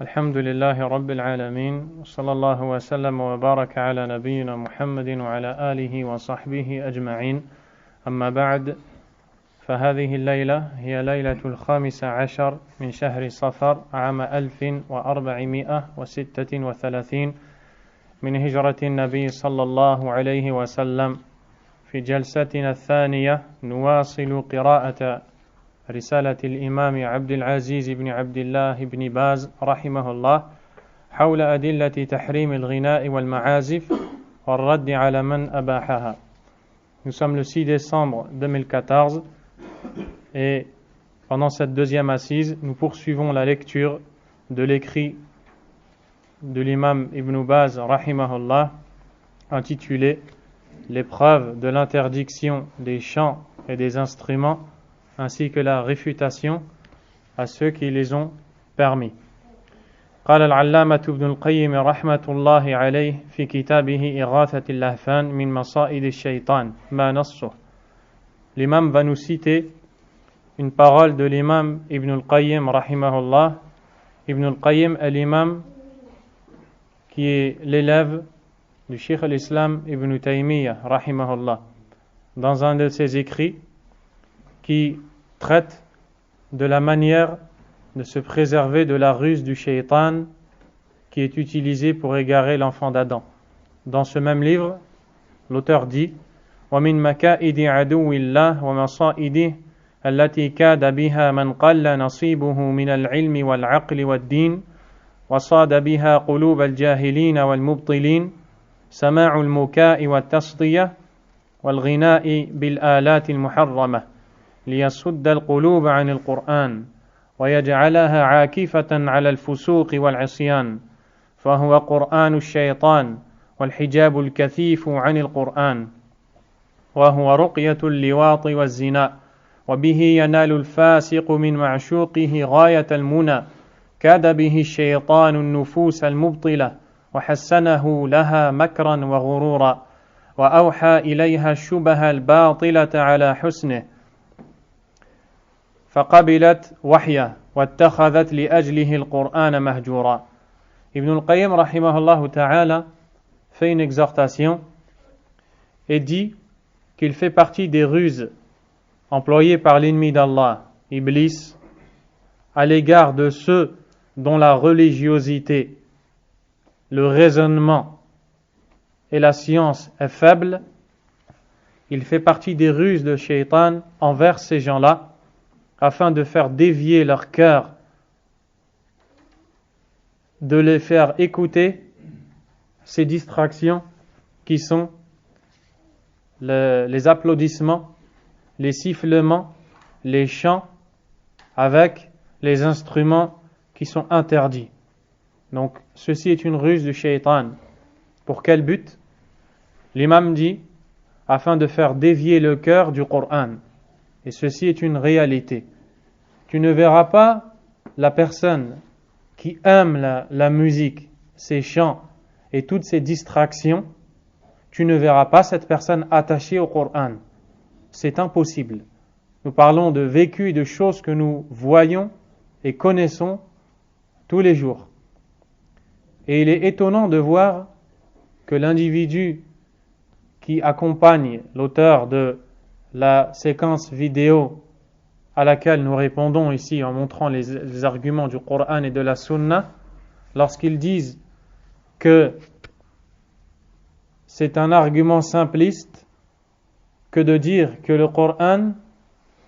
الحمد لله رب العالمين وصلى الله وسلم وبارك على نبينا محمد وعلى آله وصحبه أجمعين أما بعد فهذه الليلة هي ليلة 15 من شهر صفر عام 1436 من هجرة النبي صلى الله عليه وسلم. في جلستنا الثانية نواصل قراءة رسالة الإمام عبد العزيز بن عبد الله بن باز رحمه الله حول أدلة تحريم الغناء والمعازف والرد على من أباحها. Nous sommes le 6 décembre 2014 et pendant cette deuxième assise, nous poursuivons la lecture de l'écrit de l'imam Ibn Baz rahimahullah intitulé Les preuves de l'interdiction des chants et des instruments ainsi que la réfutation à ceux qui les ont permis. قال العلامة ابن القيم رحمة الله عليه في كتابه إغاثة اللهفان من مصائد الشيطان ما نصه. L'imam va nous citer une parole de l'imam Ibn al-Qayyim rahimahullah. Ibn al-Qayyim est l'imam qui est l'élève du Cheikh al-Islam Ibn Taymiyyah rahimahullah. Dans un de ses écrits qui traite de la manière de se préserver de la ruse du shaitan qui est utilisée pour égarer l'enfant d'Adam. Dans ce même livre, l'auteur dit وَمِنْ مَكَائِدِ عَدُوِّ اللَّهِ وَمَصَائِدِهِ التي كاد بها من قل نصيبه من العلم والعقل والدين وصاد بها قلوب الجاهلين والمبطلين سماع المكاء والتصدية والغناء بالآلات المحرمة ليصد القلوب عن القرآن ويجعلها عاكفة على الفسوق والعصيان فهو قرآن الشيطان والحجاب الكثيف عن القرآن وهو رقية اللواط والزنا وبه ينال الفاسق من معشوقه غاية المنى كاد به الشيطان النفوس المبطلة وحسنه لها مكرا وغرورا وأوحى إليها الشبه الباطلة على حسنه فقبلت وحيه واتخذت لأجله القرآن مهجورا. Ibn al-Qayyim rahimahullah ta'ala fait une exhortation et dit qu'il fait partie des ruses employées par l'ennemi d'Allah, Iblis, à l'égard de ceux dont la religiosité, le raisonnement et la science est faible. Il fait partie des ruses de Shaitan envers ces gens-là afin de faire dévier leur cœur, de les faire écouter ces distractions qui sont les applaudissements, les sifflements, les chants avec les instruments qui sont interdits. Donc ceci est une ruse du shaitan. Pour quel but? L'imam dit afin de faire dévier le cœur du Coran. Et ceci est une réalité. Tu ne verras pas la personne qui aime la musique, ces chants et toutes ces distractions, tu ne verras pas cette personne attachée au Coran. C'est impossible. Nous parlons de vécu et de choses que nous voyons et connaissons tous les jours. Et il est étonnant de voir que l'individu qui accompagne l'auteur de la séquence vidéo à laquelle nous répondons ici en montrant les arguments du Coran et de la Sunna, lorsqu'ils disent que c'est un argument simpliste que de dire que le Coran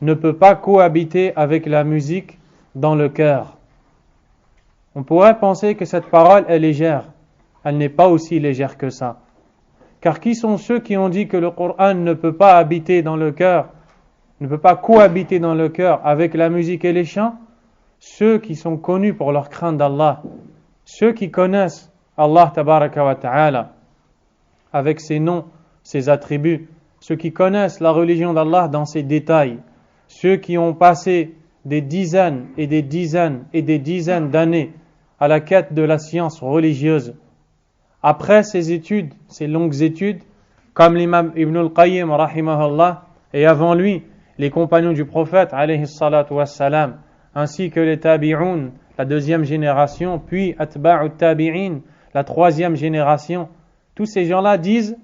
ne peut pas cohabiter avec la musique dans le cœur. On pourrait penser que cette parole est légère. Elle n'est pas aussi légère que ça. Car qui sont ceux qui ont dit que le Coran ne peut pas habiter dans le cœur, ne peut pas cohabiter dans le cœur avec la musique et les chants? Ceux qui sont connus pour leur crainte d'Allah, ceux qui connaissent Allah tabaraka wa ta'ala avec ses noms, ses attributs, ceux qui connaissent la religion d'Allah dans ses détails, ceux qui ont passé des dizaines et des dizaines et des dizaines d'années à la quête de la science religieuse. Après ces études, ces longues études, comme l'imam Ibn al-Qayyim rahimahullah, et avant lui, les compagnons du prophète alayhi salatu wassalam, ainsi que les tabi'un, la deuxième génération, puis atba'u tabi'in, la troisième génération. Tous ces gens-là disent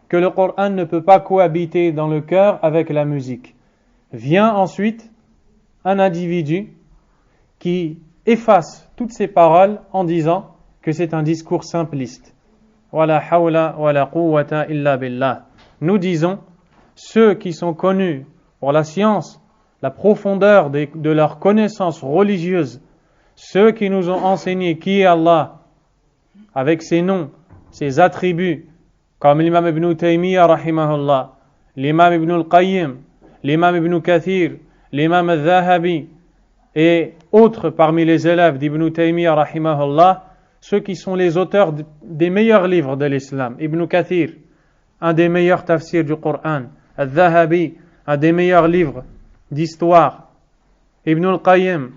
que le Coran ne peut pas cohabiter dans le cœur avec la musique. Vient ensuite un individu qui efface toutes ces paroles en disant que c'est un discours simpliste. Wala hawla wala quwwata illa billah. Nous disons, ceux qui sont connus pour la science, la profondeur de leur connaissance religieuse, ceux qui nous ont enseigné qui est Allah, avec ses noms, ses attributs, comme l'imam Ibn Taymiyyah rahimahullah, l'imam Ibn al-Qayyim, l'imam Ibn Kathir, l'imam al-Zahabi et autres parmi les élèves d'Ibn Taymiyyah rahimahullah, ceux qui sont les auteurs des meilleurs livres de l'islam. Ibn Kathir, un des meilleurs tafsirs du Coran. Al-Zahabi, un des meilleurs livres d'histoire. Ibn al-Qayyim,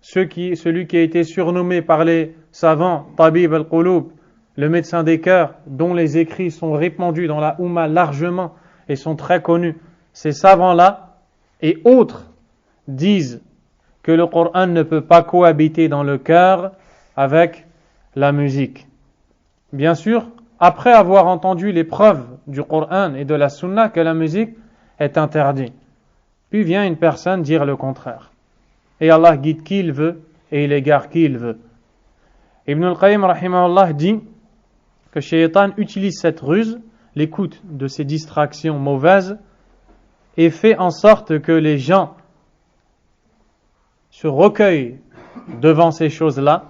celui qui a été surnommé par les savants Tabib al-Qulub, le médecin des cœurs, dont les écrits sont répandus dans la Oumma largement et sont très connus. Ces savants-là et autres disent que le Coran ne peut pas cohabiter dans le cœur avec la musique. Bien sûr, après avoir entendu les preuves du Coran et de la Sunna que la musique est interdite. Puis vient une personne dire le contraire. Et Allah guide qui il veut et il égare qui il veut. Ibn al-Qayyim rahimahullah dit que Shaitan utilise cette ruse, l'écoute de ces distractions mauvaises, et fait en sorte que les gens se recueillent devant ces choses-là,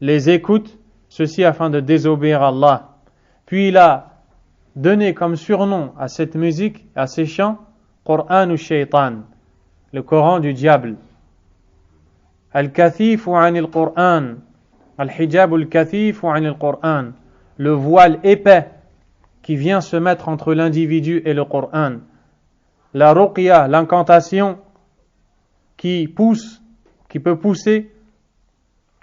les écoutent, ceci afin de désobéir à Allah. Puis il a donné comme surnom à cette musique, à ces chants, Coran ou Shaitan, le Coran du diable. Al-Kathifu anil Qur'an, Al-Hijab al-Kathifu anil Qur'an, le voile épais qui vient se mettre entre l'individu et le Coran. La ruqya, l'incantation qui peut pousser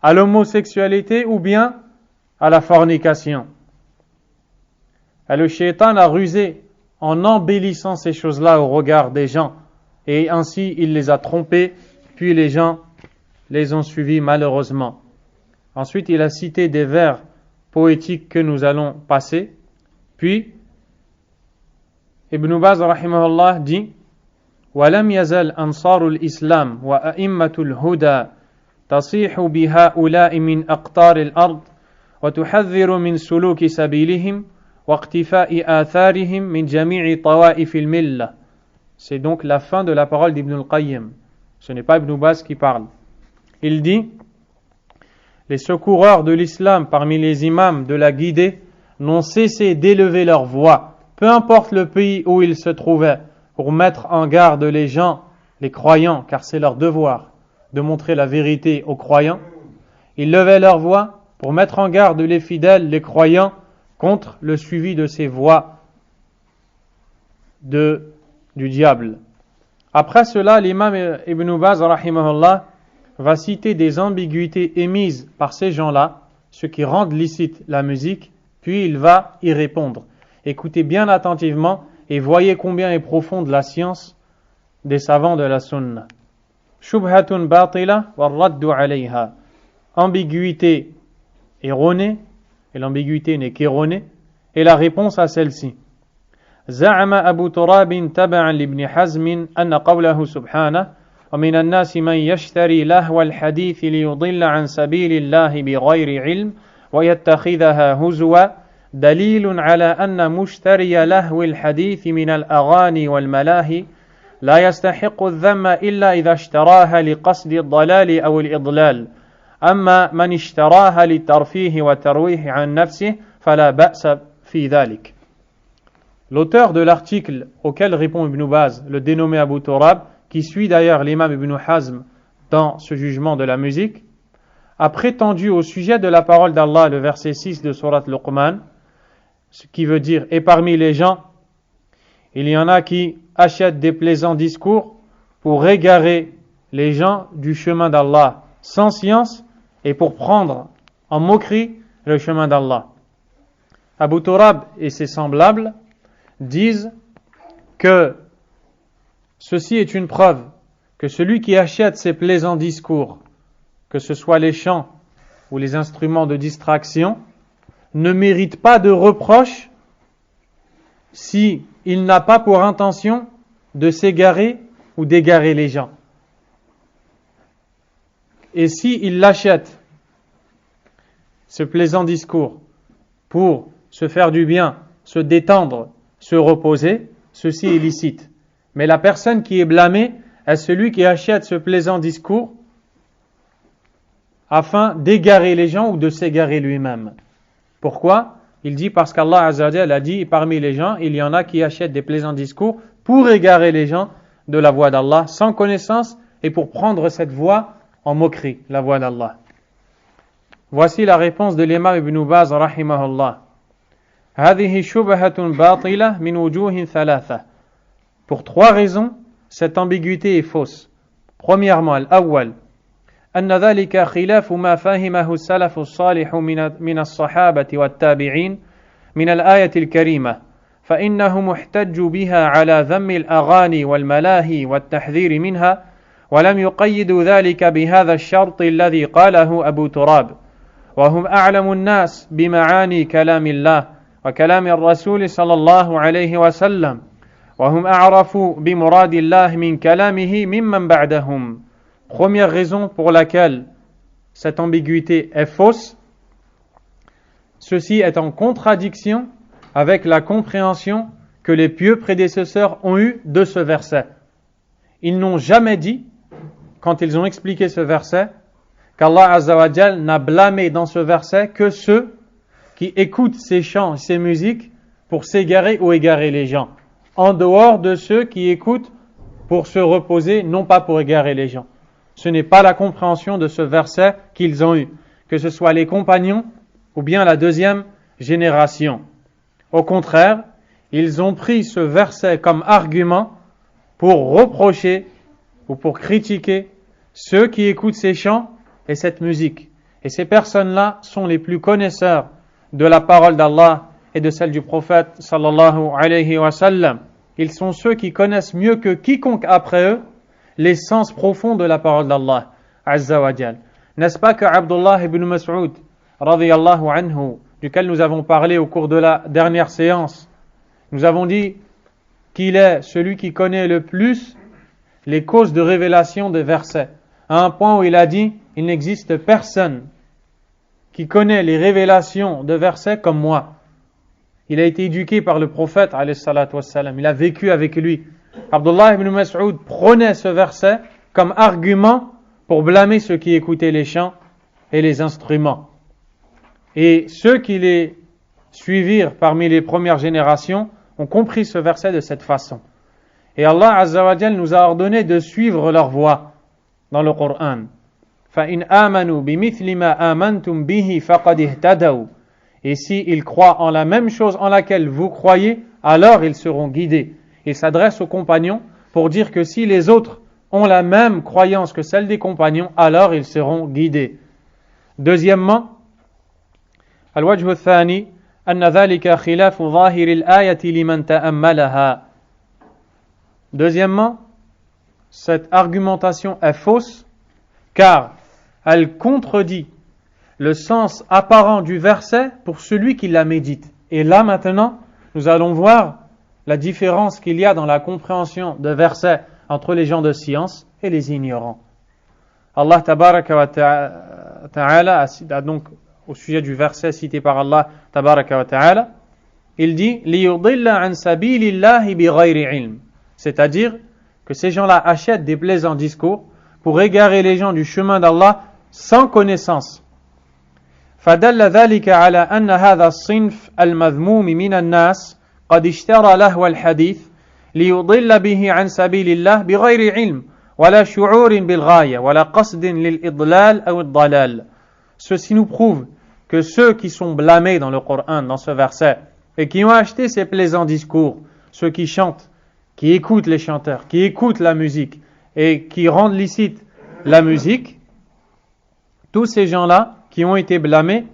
à l'homosexualité ou bien à la fornication. Et le shaitan a rusé en embellissant ces choses-là au regard des gens. Et ainsi, il les a trompés, puis les gens les ont suivis malheureusement. Ensuite, il a cité des vers poétiques que nous allons passer. Puis, Ibn Baz rahimahullah dit وَلَمْ يَزَلْ أَنصَارُ الْإِسْلَامِ وَأَئِمَّةُ الْهُدَى تَصِيحُ بِهَؤُلَاءِ مِنْ أَقْطَارِ الْأَرْضِ وَتُحَذِّرُ مِنْ سُلُوكِ سَبِيلِهِمْ وَاقْتِفَاءِ آثَارِهِمْ مِنْ جَمِيعِ طَوَائِفِ الْمِلَّةِ. C'est donc la fin de la parole d'Ibn al-Qayyim. Ce n'est pas Ibn Baz qui parle. Il dit, les secoureurs de l'islam parmi les imams de la guidée n'ont cessé d'élever leur voix, peu importe le pays où ils se trouvaient, pour mettre en garde les gens, les croyants, car c'est leur devoir de montrer la vérité aux croyants. Ils levaient leur voix pour mettre en garde les fidèles, les croyants, contre le suivi de ces voix du diable. Après cela, l'imam Ibn Baz rahimahullah va citer des ambiguïtés émises par ces gens-là, ceux qui rendent licite la musique, puis il va y répondre. Écoutez bien attentivement et voyez combien est profonde la science des savants de la sunna. Shubhatun batila wa raddu alayha. Ambiguïté erronée, et l'ambiguïté n'est qu'erronée, et la réponse à celle-ci. زعم أبو تراب تبعا لابن حزم أن قوله سبحانه ومن الناس من يشتري لهو الحديث ليضل عن سبيل الله بغير علم ويتخذها هزوا دليل على أن مشتري لهو الحديث من الأغاني والملاهي لا يستحق الذم إلا إذا اشتراها لقصد الضلال أو الإضلال أما من اشتراها للترفيه والترويح عن نفسه فلا بأس في ذلك. L'auteur de l'article auquel répond Ibn Baz, le dénommé Abu Turab, qui suit d'ailleurs l'imam Ibn Hazm dans ce jugement de la musique, a prétendu au sujet de la parole d'Allah, le verset 6 de Surat Luqman, ce qui veut dire, et parmi les gens, il y en a qui achètent des plaisants discours pour égarer les gens du chemin d'Allah sans science et pour prendre en moquerie le chemin d'Allah. Abu Turab et ses semblables disent que ceci est une preuve que celui qui achète ces plaisants discours que ce soit les chants ou les instruments de distraction, ne mérite pas de reproche si il n'a pas pour intention de s'égarer ou d'égarer les gens. Et si il l'achète, ce plaisant discours, pour se faire du bien, se détendre, se reposer, ceci est licite. Mais la personne qui est blâmée est celui qui achète ce plaisant discours afin d'égarer les gens ou de s'égarer lui-même. Pourquoi ? Il dit parce qu'Allah Azza wa Jalla a dit parmi les gens, il y en a qui achètent des plaisants discours pour égarer les gens de la voie d'Allah sans connaissance et pour prendre cette voie en moquerie, la voie d'Allah. Voici la réponse de l'imam Ibn Baz rahimahullah. هذه شبهة باطلة من وجوه ثلاثة. Pour trois raisons, cette ambiguïté est fausse. Premièrement, الأول أن ذلك خلاف ما فهمه السلف الصالح من الصحابة والتابعين من الآية الكريمة فإنهم احتجوا بها على ذم الأغاني والملاهي والتحذير منها ولم يقيدوا ذلك بهذا الشرط الذي قاله أبو تراب وهم أعلم الناس بمعاني كلام الله وكلام الرسول صلى الله عليه وسلم وهم أعرف بمراد الله من كلامه ممن بعدهم. Première raison pour laquelle cette ambiguïté est fausse, ceci est en contradiction avec la compréhension que les pieux prédécesseurs ont eue de ce verset. Ils n'ont jamais dit, quand ils ont expliqué ce verset, qu'Allah Azza wa Jal n'a blâmé dans ce verset que ceux qui écoutent ces chants, ces musiques pour s'égarer ou égarer les gens, en dehors de ceux qui écoutent pour se reposer, non pas pour égarer les gens. Ce n'est pas la compréhension de ce verset qu'ils ont eu, que ce soit les compagnons ou bien la deuxième génération. Au contraire, ils ont pris ce verset comme argument pour reprocher ou pour critiquer ceux qui écoutent ces chants et cette musique. Et ces personnes-là sont les plus connaisseurs de la parole d'Allah et de celle du prophète sallallahu alayhi wa sallam. Ils sont ceux qui connaissent mieux que quiconque après eux l'essence profonde de la parole d'Allah Azza wa Jal. N'est-ce pas que Abdullah ibn Mas'ud radiyallahu anhu, duquel nous avons parlé au cours de la dernière séance, nous avons dit qu'il est celui qui connaît le plus les causes de révélation des versets, à un point où il a dit il n'existe personne qui connaît les révélations de versets comme moi. Il a été éduqué par le prophète alayhi salatu wassalam, il a vécu avec lui. Abdullah ibn Mas'ud prenait ce verset comme argument pour blâmer ceux qui écoutaient les chants et les instruments. Et ceux qui les suivirent parmi les premières générations ont compris ce verset de cette façon. Et Allah Azza wa Jal nous a ordonné de suivre leur voie dans le Coran. فَإِنْ آمَنُوا بِمِثْلِ مَا آمَنْتُمْ بِهِ فَقَدْ اهْتَدَوْا. Et s'ils croient en la même chose en laquelle vous croyez, alors ils seront guidés. Il s'adresse aux compagnons pour dire que si les autres ont la même croyance que celle des compagnons, alors ils seront guidés. Deuxièmement, الوجه الثاني أن ذلك خلاف ظاهر الآية لمن تأملها. Deuxièmement, cette argumentation est fausse car elle contredit le sens apparent du verset pour celui qui la médite. Et là maintenant, nous allons voir la différence qu'il y a dans la compréhension de versets entre les gens de science et les ignorants. Allah tabaraka wa ta'ala a donc au sujet du verset cité par Allah tabaraka wa ta'ala, il dit liyudilla an sabilillahi bighayri ilm, c'est-à-dire que ces gens-là achètent des plaisants discours pour égarer les gens du chemin d'Allah sans connaissance. فدل ذلك على أن هذا الصنف المذموم من الناس قد اشترى لهو الحديث ليضل به عن سبيل الله بغير علم ولا شعور بالغاية ولا قصد للإضلال أو الضلال. Ceci nous prouve que ceux qui sont blâmés dans le Coran, dans ce verset, et qui ont acheté ces plaisants discours, ceux qui chantent, qui écoutent les chanteurs, qui écoutent la musique et qui rendent licite la musique, tous ces gens-là qui ont été blâmés,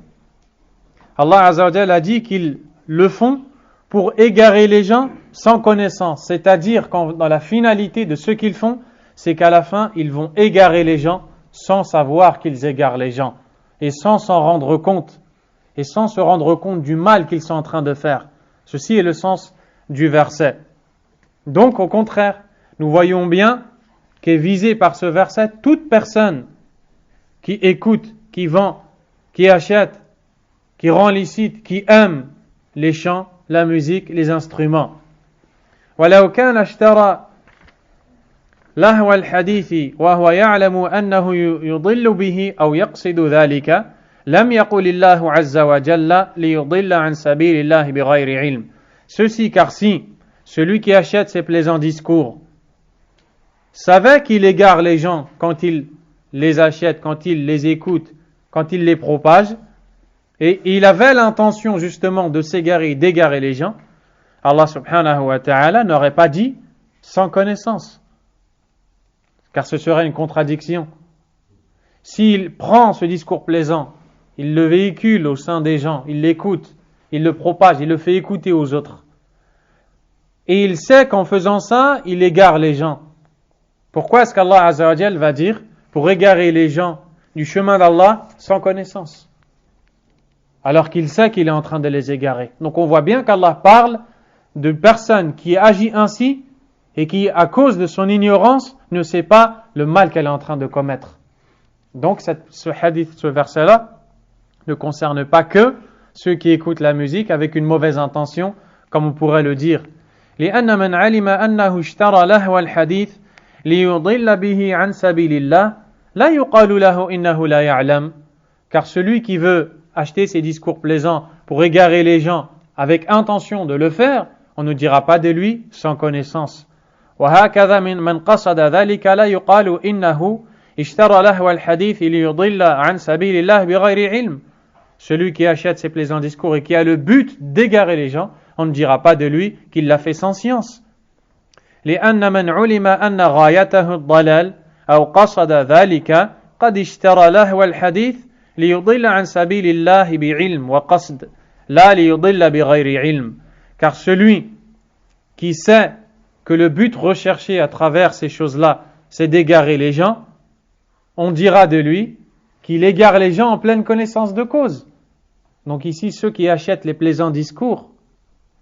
Allah Azza wa Jalla a dit qu'ils le font pour égarer les gens sans connaissance. C'est-à-dire dans la finalité de ce qu'ils font, c'est qu'à la fin, ils vont égarer les gens sans savoir qu'ils égarent les gens et sans s'en rendre compte et sans se rendre compte du mal qu'ils sont en train de faire. Ceci est le sens du verset. Donc, au contraire, nous voyons bien qu'est visée par ce verset toute personne qui écoute, qui vend, qui achète, qui rend licite, qui aime les chants, la musique, les instruments. ولو كان اشترى لهو الحديث وهو يعلم أنه يضل به أو يقصد ذلك لم يقل الله عز وجل ليضل عن سبيل الله بغير علم. Ceci car si celui qui achète ces plaisants discours savait qu'il égare les gens quand il les achète, quand il les écoute, quand il les propage, et il avait l'intention justement de s'égarer, d'égarer les gens, Allah subhanahu wa ta'ala n'aurait pas dit sans connaissance, car ce serait une contradiction. S'il prend ce discours plaisant, il le véhicule au sein des gens, il l'écoute, il le propage, il le fait écouter aux autres, et il sait qu'en faisant ça, il égare les gens. Pourquoi est-ce qu'Allah Azza wa Jal va dire pour égarer les gens du chemin d'Allah sans connaissance, alors qu'il sait qu'il est en train de les égarer? Donc on voit bien qu'Allah parle de personne qui agit ainsi et qui, à cause de son ignorance, ne sait pas le mal qu'elle est en train de commettre. Donc ce hadith, ce verset-là, ne concerne pas que ceux qui écoutent la musique avec une mauvaise intention, comme on pourrait le dire. لأن من علم أنه اشترى لهو الحديث ليضل به عن سبيل الله لا يقال له إنه لا يعلم. Car celui qui veut acheter ces discours plaisants pour égarer les gens avec intention de le faire, on ne dira pas de lui sans connaissance. وهكذا من قصد ذلك لا يقال إنه اشترى لهو الحديث ليضل عن سبيل الله بغير علم. Celui qui achète ces plaisants discours et qui a le but d'égarer les gens, on ne dira pas de lui qu'il l'a fait sans science. لأن من علم أن غايته الضلال أو قصد ذلك قد اشترى لهو الحديث ليضل عن سبيل الله بعلم وقصد لا ليضل بغير علم. Car celui qui sait que le but recherché à travers ces choses-là, c'est d'égarer les gens, on dira de lui qu'il égare les gens en pleine connaissance de cause. Donc ici, ceux qui achètent les plaisants discours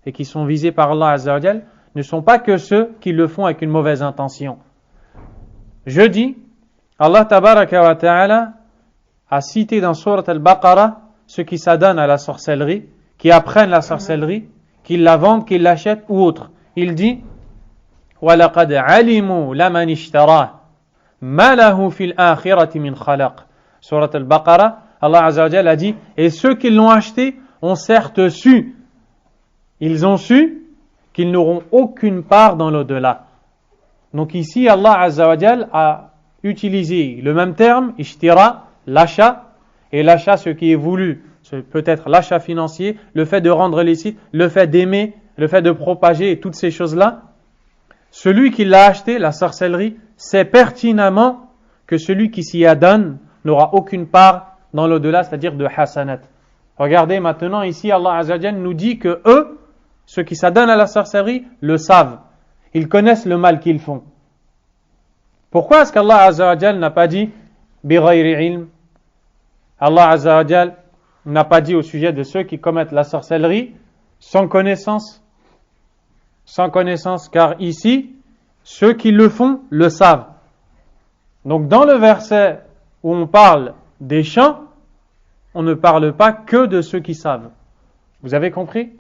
et qui sont visés par Allah Azza wa Jal ne sont pas que ceux qui le font avec une mauvaise intention. Jeudi, Allah Tabaraka wa Ta'ala a cité dans Sourate Al-Baqarah ceux qui s'adonnent à la sorcellerie, qui apprennent la sorcellerie, qui la vendent, qui l'achètent ou autre. Il dit وَلَقَدْ عَلِمُوا لَمَنِ اشْتَرَاهُ مَا لَهُ فِي الْآخِرَةِ مِنْ خَلَقٍ. Sourate Al-Baqarah, Allah Azza wa Jal a dit et ceux qui l'ont acheté ont certes su, ils ont su qu'ils n'auront aucune part dans l'au-delà. Donc ici, Allah Azza wa Jal a utilisé le même terme, ishtira, l'achat, et l'achat, ce qui est voulu, c'est peut-être l'achat financier, le fait de rendre licite, le fait d'aimer, le fait de propager et toutes ces choses-là. Celui qui l'a acheté, la sorcellerie, sait pertinemment que celui qui s'y adonne n'aura aucune part dans l'au-delà, c'est-à-dire de hasanat. Regardez maintenant, ici, Allah Azza wa Jal nous dit que eux, ceux qui s'adonnent à la sorcellerie, le savent. Ils connaissent le mal qu'ils font. Pourquoi est-ce qu'Allah Azza wa Jal n'a pas dit bighayri ilm? Allah Azza wa Jal n'a pas dit au sujet de ceux qui commettent la sorcellerie sans connaissance. Sans connaissance, car ici, ceux qui le font le savent. Donc dans le verset où on parle des chants, on ne parle pas que de ceux qui savent. Vous avez compris?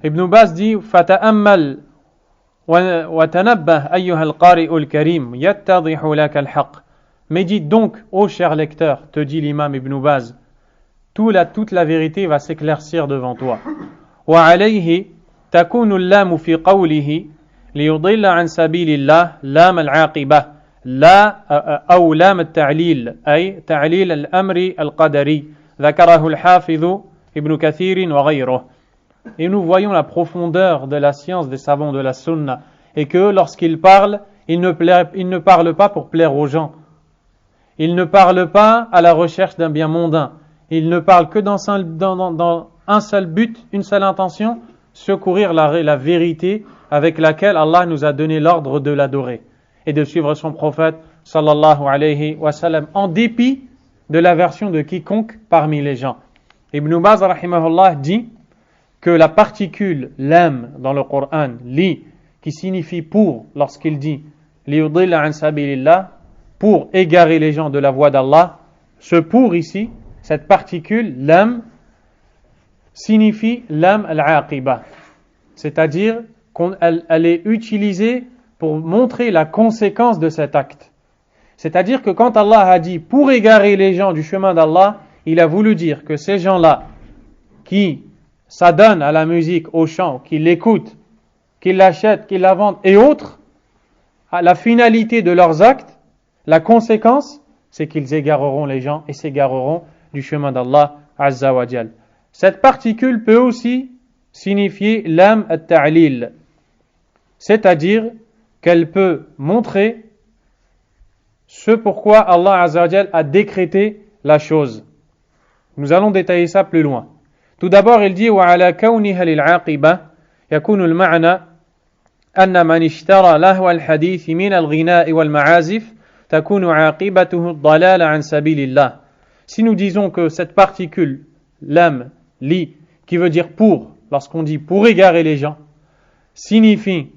Ibn Baz dit فَتَأَمَّلْ وَتَنَبَّهْ أَيُّهَا الْقَارِئُ الْكَرِيمُ يَتَّضِحُ لَكَ الْحَقِّ. Médite donc, ô cher lecteur, te dit l'imam Ibn Baz, toute la vérité va s'éclaircir devant toi. وعليه تكون اللام في قوله ليضل عن سبيل الله لام العاقبة لا أو لام التعليل أي تعليل الأمر القدري ذكره الحافظ ابن كثير وغيره. Et nous voyons la profondeur de la science des savants de la sunna et que lorsqu'ils parlent, ils ne parlent pas pour plaire aux gens. Ils ne parlent pas à la recherche d'un bien mondain. Ils ne parlent que dans un seul but, une seule intention, secourir la vérité avec laquelle Allah nous a donné l'ordre de l'adorer. et de suivre son prophète sallallahu alayhi wa sallam, en dépit de l'aversion de quiconque parmi les gens. Ibn Baz rahimahullah dit que la particule lam dans le Coran, li, qui signifie pour, lorsqu'il dit liyudilla an sabilillah, pour égarer les gens de la voie d'Allah, ce pour ici, cette particule lam, signifie lam al-aqiba, c'est-à-dire qu'elle est utilisée pour montrer la conséquence de cet acte. C'est-à-dire que quand Allah a dit pour égarer les gens du chemin d'Allah, il a voulu dire que ces gens-là qui s'adonnent à la musique, au chant, qui l'écoutent, qui l'achètent, qui la vendent et autres, la finalité de leurs actes, la conséquence, c'est qu'ils égareront les gens et s'égareront du chemin d'Allah Azza wa Jal. Cette particule peut aussi signifier lam at-ta'lil, c'est-à-dire qu'elle peut montrer ce pourquoi Allah Azza wa Jal a décrété la chose. Nous allons détailler ça plus loin. Tout d'abord, il dit وَعَلَى كَوْنِهَا لِلْعَاقِبَةِ يكون المعنى أن من اشترى لهو الحديث من الغناء والمعازف تكون عاقبته الضلال عن سبيل الله. Si nous disons que cette particule lam, li, qui veut dire pour, lorsqu'on dit pour égarer les gens, signifie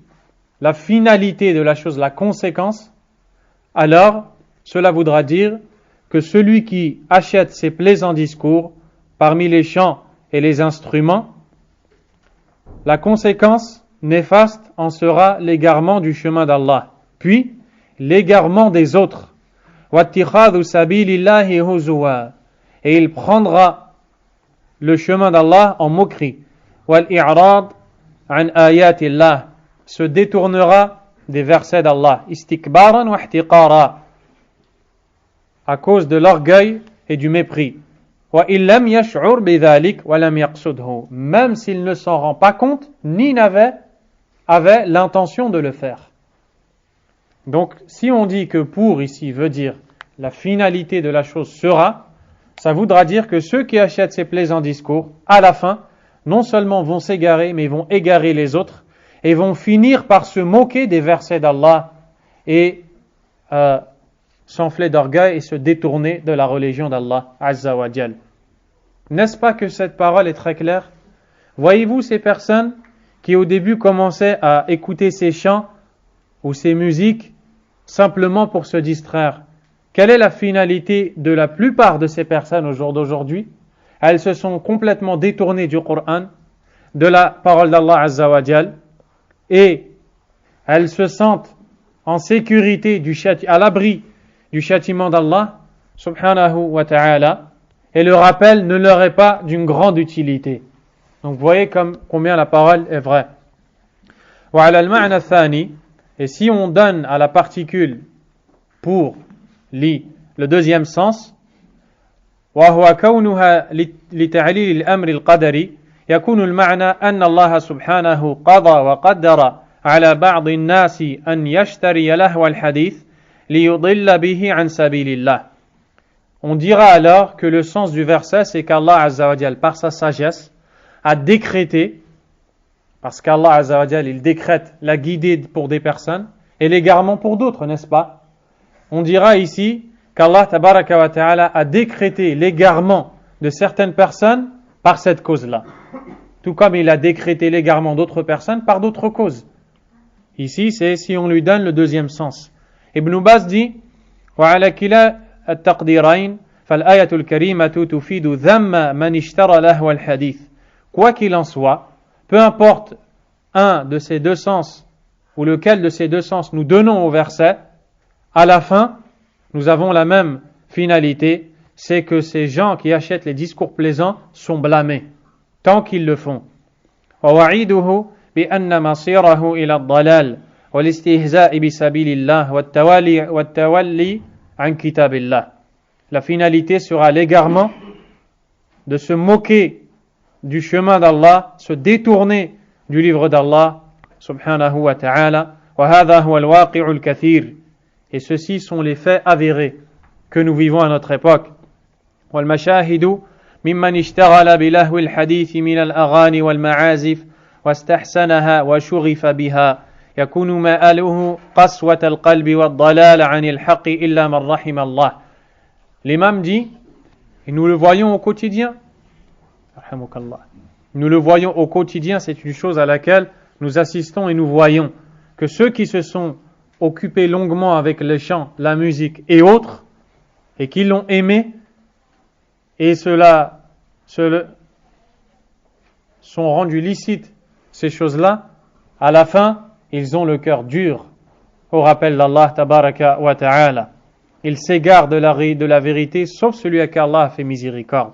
la finalité de la chose, la conséquence, alors cela voudra dire que celui qui achète ces plaisants discours parmi les chants et les instruments, la conséquence néfaste en sera l'égarement du chemin d'Allah, puis l'égarement des autres. Et il prendra le chemin d'Allah en moquerie. Se détournera des versets d'Allah. Istikbaran wa ihtiqara, à cause de l'orgueil et du mépris. Même s'il ne s'en rend pas compte, ni avait l'intention de le faire. Donc, si on dit que pour ici veut dire la finalité de la chose sera, ça voudra dire que ceux qui achètent ces plaisants discours, à la fin, non seulement vont s'égarer, mais vont égarer les autres, et vont finir par se moquer des versets d'Allah et s'enfler d'orgueil et se détourner de la religion d'Allah Azza wa Jal. N'est-ce pas que cette parole est très claire? Voyez-vous ces personnes qui au début commençaient à écouter ces chants ou ces musiques simplement pour se distraire? Quelle est la finalité de la plupart de ces personnes au jour d'aujourd'hui? Elles se sont complètement détournées du Coran, de la parole d'Allah Azza wa Jal, et elles se sentent en sécurité à l'abri du châtiment d'Allah subhanahu wa ta'ala, et le rappel ne leur est pas d'une grande utilité. Donc vous voyez combien la parole est vraie. وعلى المعنى الثاني, et si on donne à la particule pour li le deuxième sens, وهو كونها لتعليل الأمر القدري يكون المعنى أن الله سبحانه قضى وقدر على بعض الناس أن يشتري لهو الحديث ليضل به عن سبيل الله. On dira alors que le sens du verset, c'est qu'Allah Azza wa Jal, par sa sagesse, a décrété, parce qu'Allah Azza wa Jal, il décrète la guidée pour des personnes et l'égarement pour d'autres, n'est-ce pas? On dira ici qu'Allah Tabaraka wa Ta'ala a décrété l'égarement de certaines personnes par cette cause-là. Tout comme il a décrété l'égarement d'autres personnes par d'autres causes. Ici, c'est si on lui donne le deuxième sens. Ibn Baz dit وعلى كلا التقديرين فالآية الكريمة تفيد ذم من اشترى لهو الحديث. Quoi qu'il en soit, peu importe un de ces deux sens ou lequel de ces deux sens nous donnons au verset, à la fin, nous avons la même finalité, c'est que ces gens qui achètent les discours plaisants sont blâmés, tant qu'ils le font. ووعيده بأن مصيره إلى الضلال والاستهزاء بسبيل الله والتولي عن كتاب الله. La finalité sera l'égarement, de se moquer du chemin d'Allah, se détourner du livre d'Allah subhanahu wa ta'ala. وهذا هو الواقع الكثير. Et ceux-ci sont les faits avérés que nous vivons à notre époque. والمشاهد ممن اشتغل بلهو الحديث من الأغاني والمعازف واستحسنها وشغف بها يكون مآله قسوة القلب والضلال عن الحق إلا من رحم الله. L'imam dit, et nous le voyons au quotidien, nous le voyons au quotidien, c'est une chose à laquelle nous assistons et nous voyons que ceux qui se sont occupés longuement avec les chants, la musique et autres, et qui l'ont aimé, et cela sont rendus licites, ces choses-là, à la fin, ils ont le cœur dur au rappel d'Allah tabaraka wa ta'ala. Ils s'égarent de la vérité, sauf celui à qui Allah a fait miséricorde.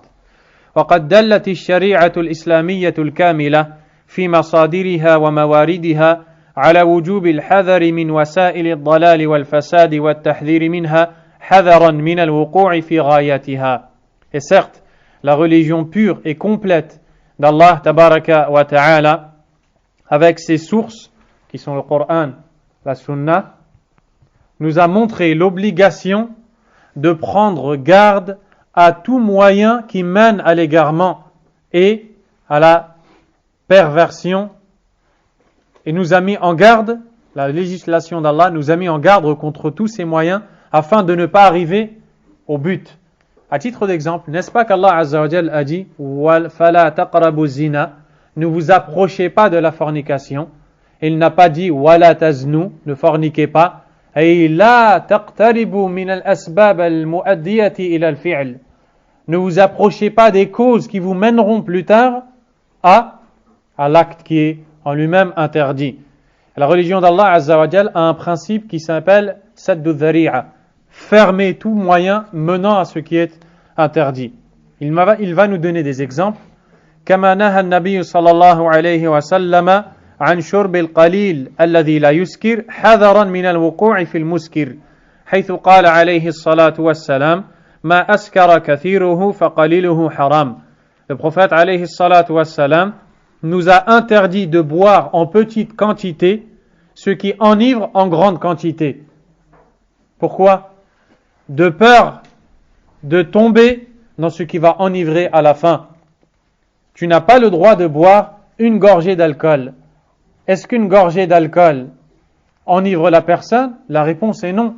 وقد دلت الشريعة الإسلامية الكاملة في مصادرها ومواردها على وجوب الحذر من وسائل الضلال والفساد والتحذير منها حذرا من الوقوع في غاياتها. Et certes, la religion pure et complète d'Allah tabaraka wa ta'ala, avec ses sources, qui sont le Coran, la Sunna, nous a montré l'obligation de prendre garde à tout moyen qui mène à l'égarement et à la perversion, et nous a mis en garde, la législation d'Allah nous a mis en garde contre tous ces moyens afin de ne pas arriver au but. À titre d'exemple, n'est-ce pas qu'Allah Azza wa Jal a dit فَلَا تَقْرَبُوا الزِّنَا, ne vous approchez pas de la fornication. Il n'a pas dit وَلَا تَزْنُوا, ne forniquez pas. أي لا تقتربوا من الأسباب المؤدية إلى الفعل. Ne vous approchez pas des causes qui vous mèneront plus tard à l'acte qui est en lui-même interdit. La religion d'Allah Azza wa Jal a un principe qui s'appelle saddu dhari'a, fermer tout moyen menant à ce qui est interdit. Il va nous donner des exemples. كما نهى النبي صلى الله عليه وسلم عن شرب القليل الذي لا يسكر حذرا من الوقوع في المسكر حيث قال عليه الصلاة والسلام ما أسكر كثيره فقليله حرام. Le prophète عليه الصلاة والسلام nous a interdit de boire en petite quantité ce qui enivre en grande quantité. Pourquoi? De peur de tomber dans ce qui va enivrer à la fin. Tu n'as pas le droit de boire une gorgée d'alcool. Est-ce qu'une gorgée d'alcool enivre la personne? La réponse est non.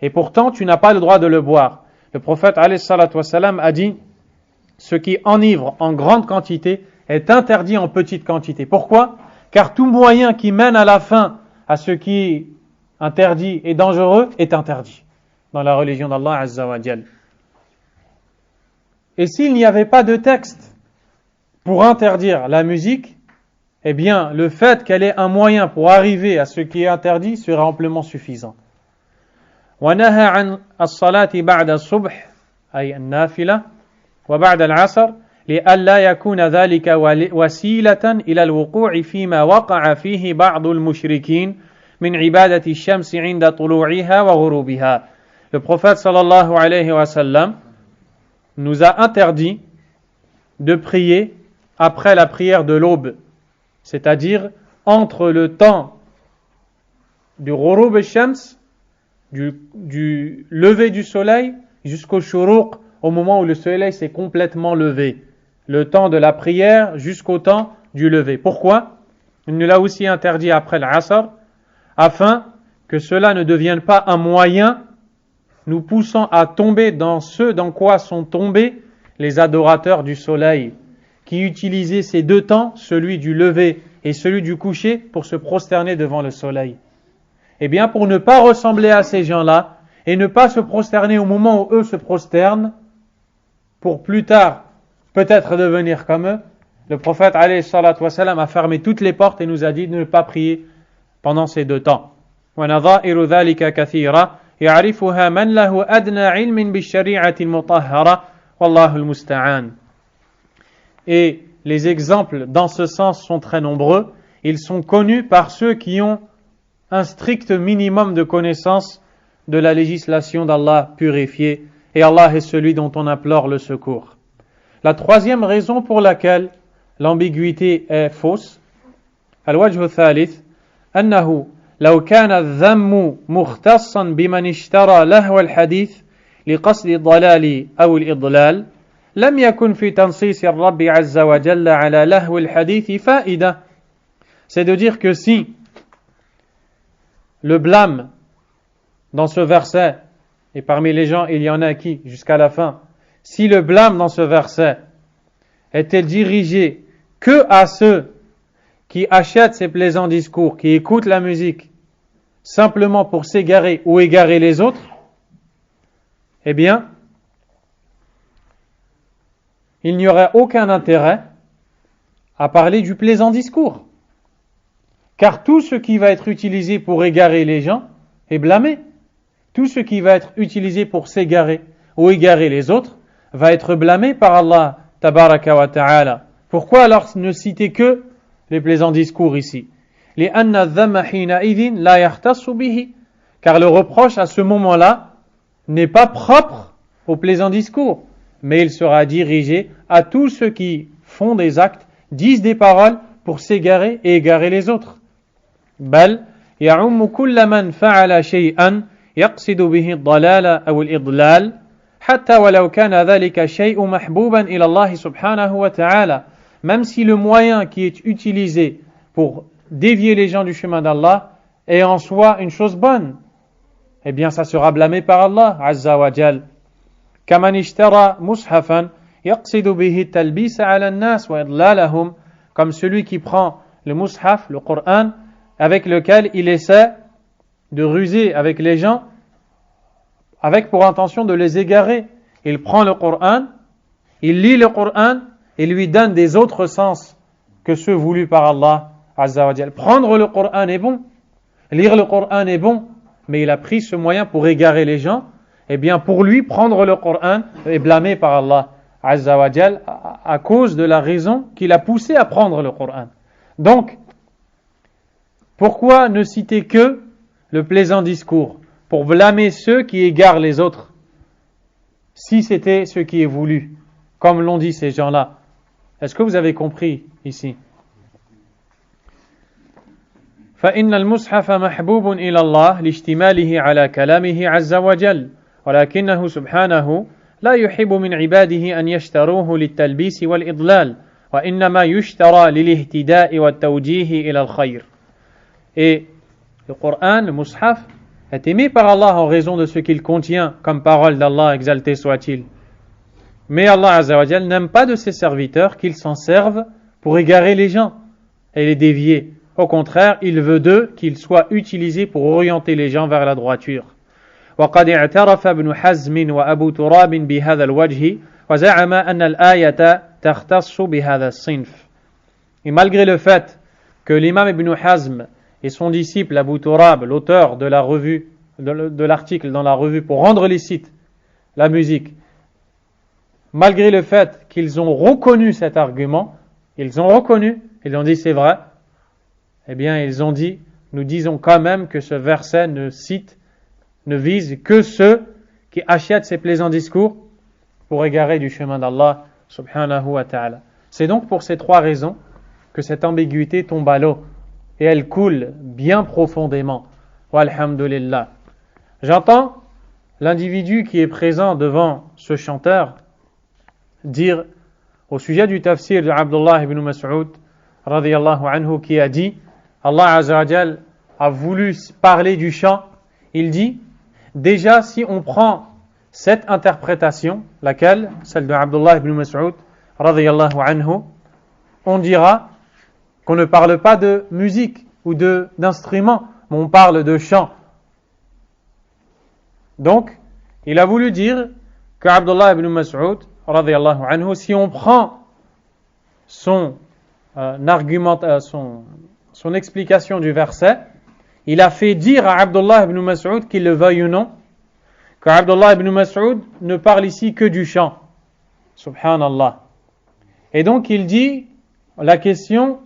Et pourtant, tu n'as pas le droit de le boire. Le prophète alayhi salatu wassalam a dit ce qui enivre en grande quantité est interdit en petite quantité. Pourquoi? Car tout moyen qui mène à la fin à ce qui est interdit et dangereux est interdit dans la religion d'Allah Azza wa Jal. Et s'il n'y avait pas de texte pour interdire la musique, eh bien, le fait qu'elle ait un moyen pour arriver à ce qui est interdit sera amplement suffisant. وَنَهَى عَنْ الصَّلَاةِ بَعْدَ الصُّبْحِ أي النافلة وبعد العصر لئلا يكون ذلك وسيلة إلى الوقوع فيما وقع فيه بعض المشركين من عبادة الشمس عند طلوعها وغروبها. Le prophète sallallahu alayhi wa sallam nous a interdit de prier après la prière de l'aube, c'est-à-dire entre le temps du ghurub al-shams, du lever du soleil, jusqu'au shuruq, au moment où le soleil s'est complètement levé. Le temps de la prière jusqu'au temps du lever. Pourquoi? Il nous l'a aussi interdit après l'asr, afin que cela ne devienne pas un moyen nous poussant à tomber dans ce dans quoi sont tombés les adorateurs du soleil, qui utilisaient ces deux temps, celui du lever et celui du coucher, pour se prosterner devant le soleil. Eh bien, pour ne pas ressembler à ces gens-là, et ne pas se prosterner au moment où eux se prosternent, pour plus tard peut-être devenir comme eux, le prophète alayhi salatu wassalam a fermé toutes les portes et nous a dit de ne pas prier pendant ces deux temps. وَنَظَائِرُ ذَلِكَ كَثِيرًا يعرفها من له أدنى علم بالشريعة المطهرة والله المستعان. Et les exemples dans ce sens sont très nombreux. Ils sont connus par ceux qui ont un strict minimum de connaissance de la législation d'Allah purifiée, et Allah est celui dont on implore le secours. La troisième raison pour laquelle l'ambiguïté est fausse, الوجه الثالث أنه لو كان الذم مختصا بمن اشترى لهو الحديث لقصد الضلال أو الإضلال لم يكن في تنصيص الرب عز وجل على لهو الحديث فائدة. C'est de dire que si le blâme dans ce verset, et parmi les gens il y en a qui, jusqu'à la fin, si le blâme dans ce verset était dirigé que à ceux qui achètent ces plaisants discours, qui écoutent la musique, simplement pour s'égarer ou égarer les autres, eh bien, il n'y aurait aucun intérêt à parler du plaisant discours. Car tout ce qui va être utilisé pour égarer les gens est blâmé. Tout ce qui va être utilisé pour s'égarer ou égarer les autres va être blâmé par Allah tabaraka wa ta'ala. Pourquoi alors ne citer que les plaisants discours ici? Car le reproche à ce moment-là n'est pas propre aux plaisants discours, mais il sera dirigé à tous ceux qui font des actes, disent des paroles pour s'égarer et égarer les autres. بل يعم كل من فعل شيئا يقصد به الضلال أو الإضلال حتى ولو كان ذلك شيء محبوبا إلى الله سبحانه وتعالى. Même si le moyen qui est utilisé pour dévier les gens du chemin d'Allah est en soi une chose bonne, eh bien ça sera blâmé par Allah Azza wa Jal. كمن اشترى مصحفا يقصد به التلبيس على الناس وإضلالهم, comme celui qui prend le mushaf, le Coran, avec lequel il essaie de ruser avec les gens, avec pour intention de les égarer. Il prend le Coran, il lit le Coran et lui donne des autres sens que ceux voulus par Allah Azza wa Jal. Prendre le Coran est bon, lire le Coran est bon, mais il a pris ce moyen pour égarer les gens. Eh bien pour lui, prendre le Coran est blâmé par Allah Azza wa Jal à cause de la raison qui l'a poussé à prendre le Coran. Donc, pourquoi ne citer que le plaisant discours pour blâmer ceux qui égarent les autres, si c'était ce qui est voulu, comme l'ont dit ces gens-là? Est-ce que vous avez compris ici? فإن المصحف محبوب إلى الله لاشتماله على كلامه عز وجل ولكنه سبحانه لا يحب من عباده أن يشتروه للتلبيس والإضلال وإنما يشترى للاهتداء والتوجيه إلى الخير. Et le Coran, le Mus'haf, est aimé par Allah en raison de ce qu'il contient comme parole d'Allah, exalté soit-il. Mais Allah Azza wa Jal n'aime pas de ses serviteurs qu'ils s'en servent pour égarer les gens et les dévier. Au contraire, il veut d'eux qu'ils soient utilisés pour orienter les gens vers la droiture. وقد اعترف ابن حزم وأبو تراب بهذا الوجه وزعم أن الآية تختص بهذا الصنف. Et malgré le fait que l'imam Ibn Hazm et son disciple Abu Turab, l'auteur de la revue, de l'article dans la revue pour rendre licite la musique, malgré le fait qu'ils ont reconnu cet argument, ils ont dit c'est vrai, eh bien ils ont dit, nous disons quand même que ce verset ne vise que ceux qui achètent ces plaisants discours pour égarer du chemin d'Allah subhanahu wa ta'ala. C'est donc pour ces trois raisons que cette ambiguïté tombe à l'eau et elle coule bien profondément. Walhamdulillah. J'entends l'individu qui est présent devant ce chanteur dire au sujet du tafsir de Abdullah ibn Mas'ud radiyallahu anhu qui a dit Allah Azza wa Jal a voulu parler du chant. Il dit déjà si on prend cette interprétation, laquelle, celle de Abdullah ibn Mas'ud radiyallahu anhu, on dira qu'on ne parle pas de musique ou d'instruments, mais on parle de chant. Donc, il a voulu dire que Abdullah ibn Mas'ud, radiyallahu anhu, si on prend son explication du verset, il a fait dire à Abdullah ibn Mas'ud, qu'il le veuille ou non, que Abdullah ibn Mas'ud ne parle ici que du chant. Subhanallah. Et donc il dit, la question,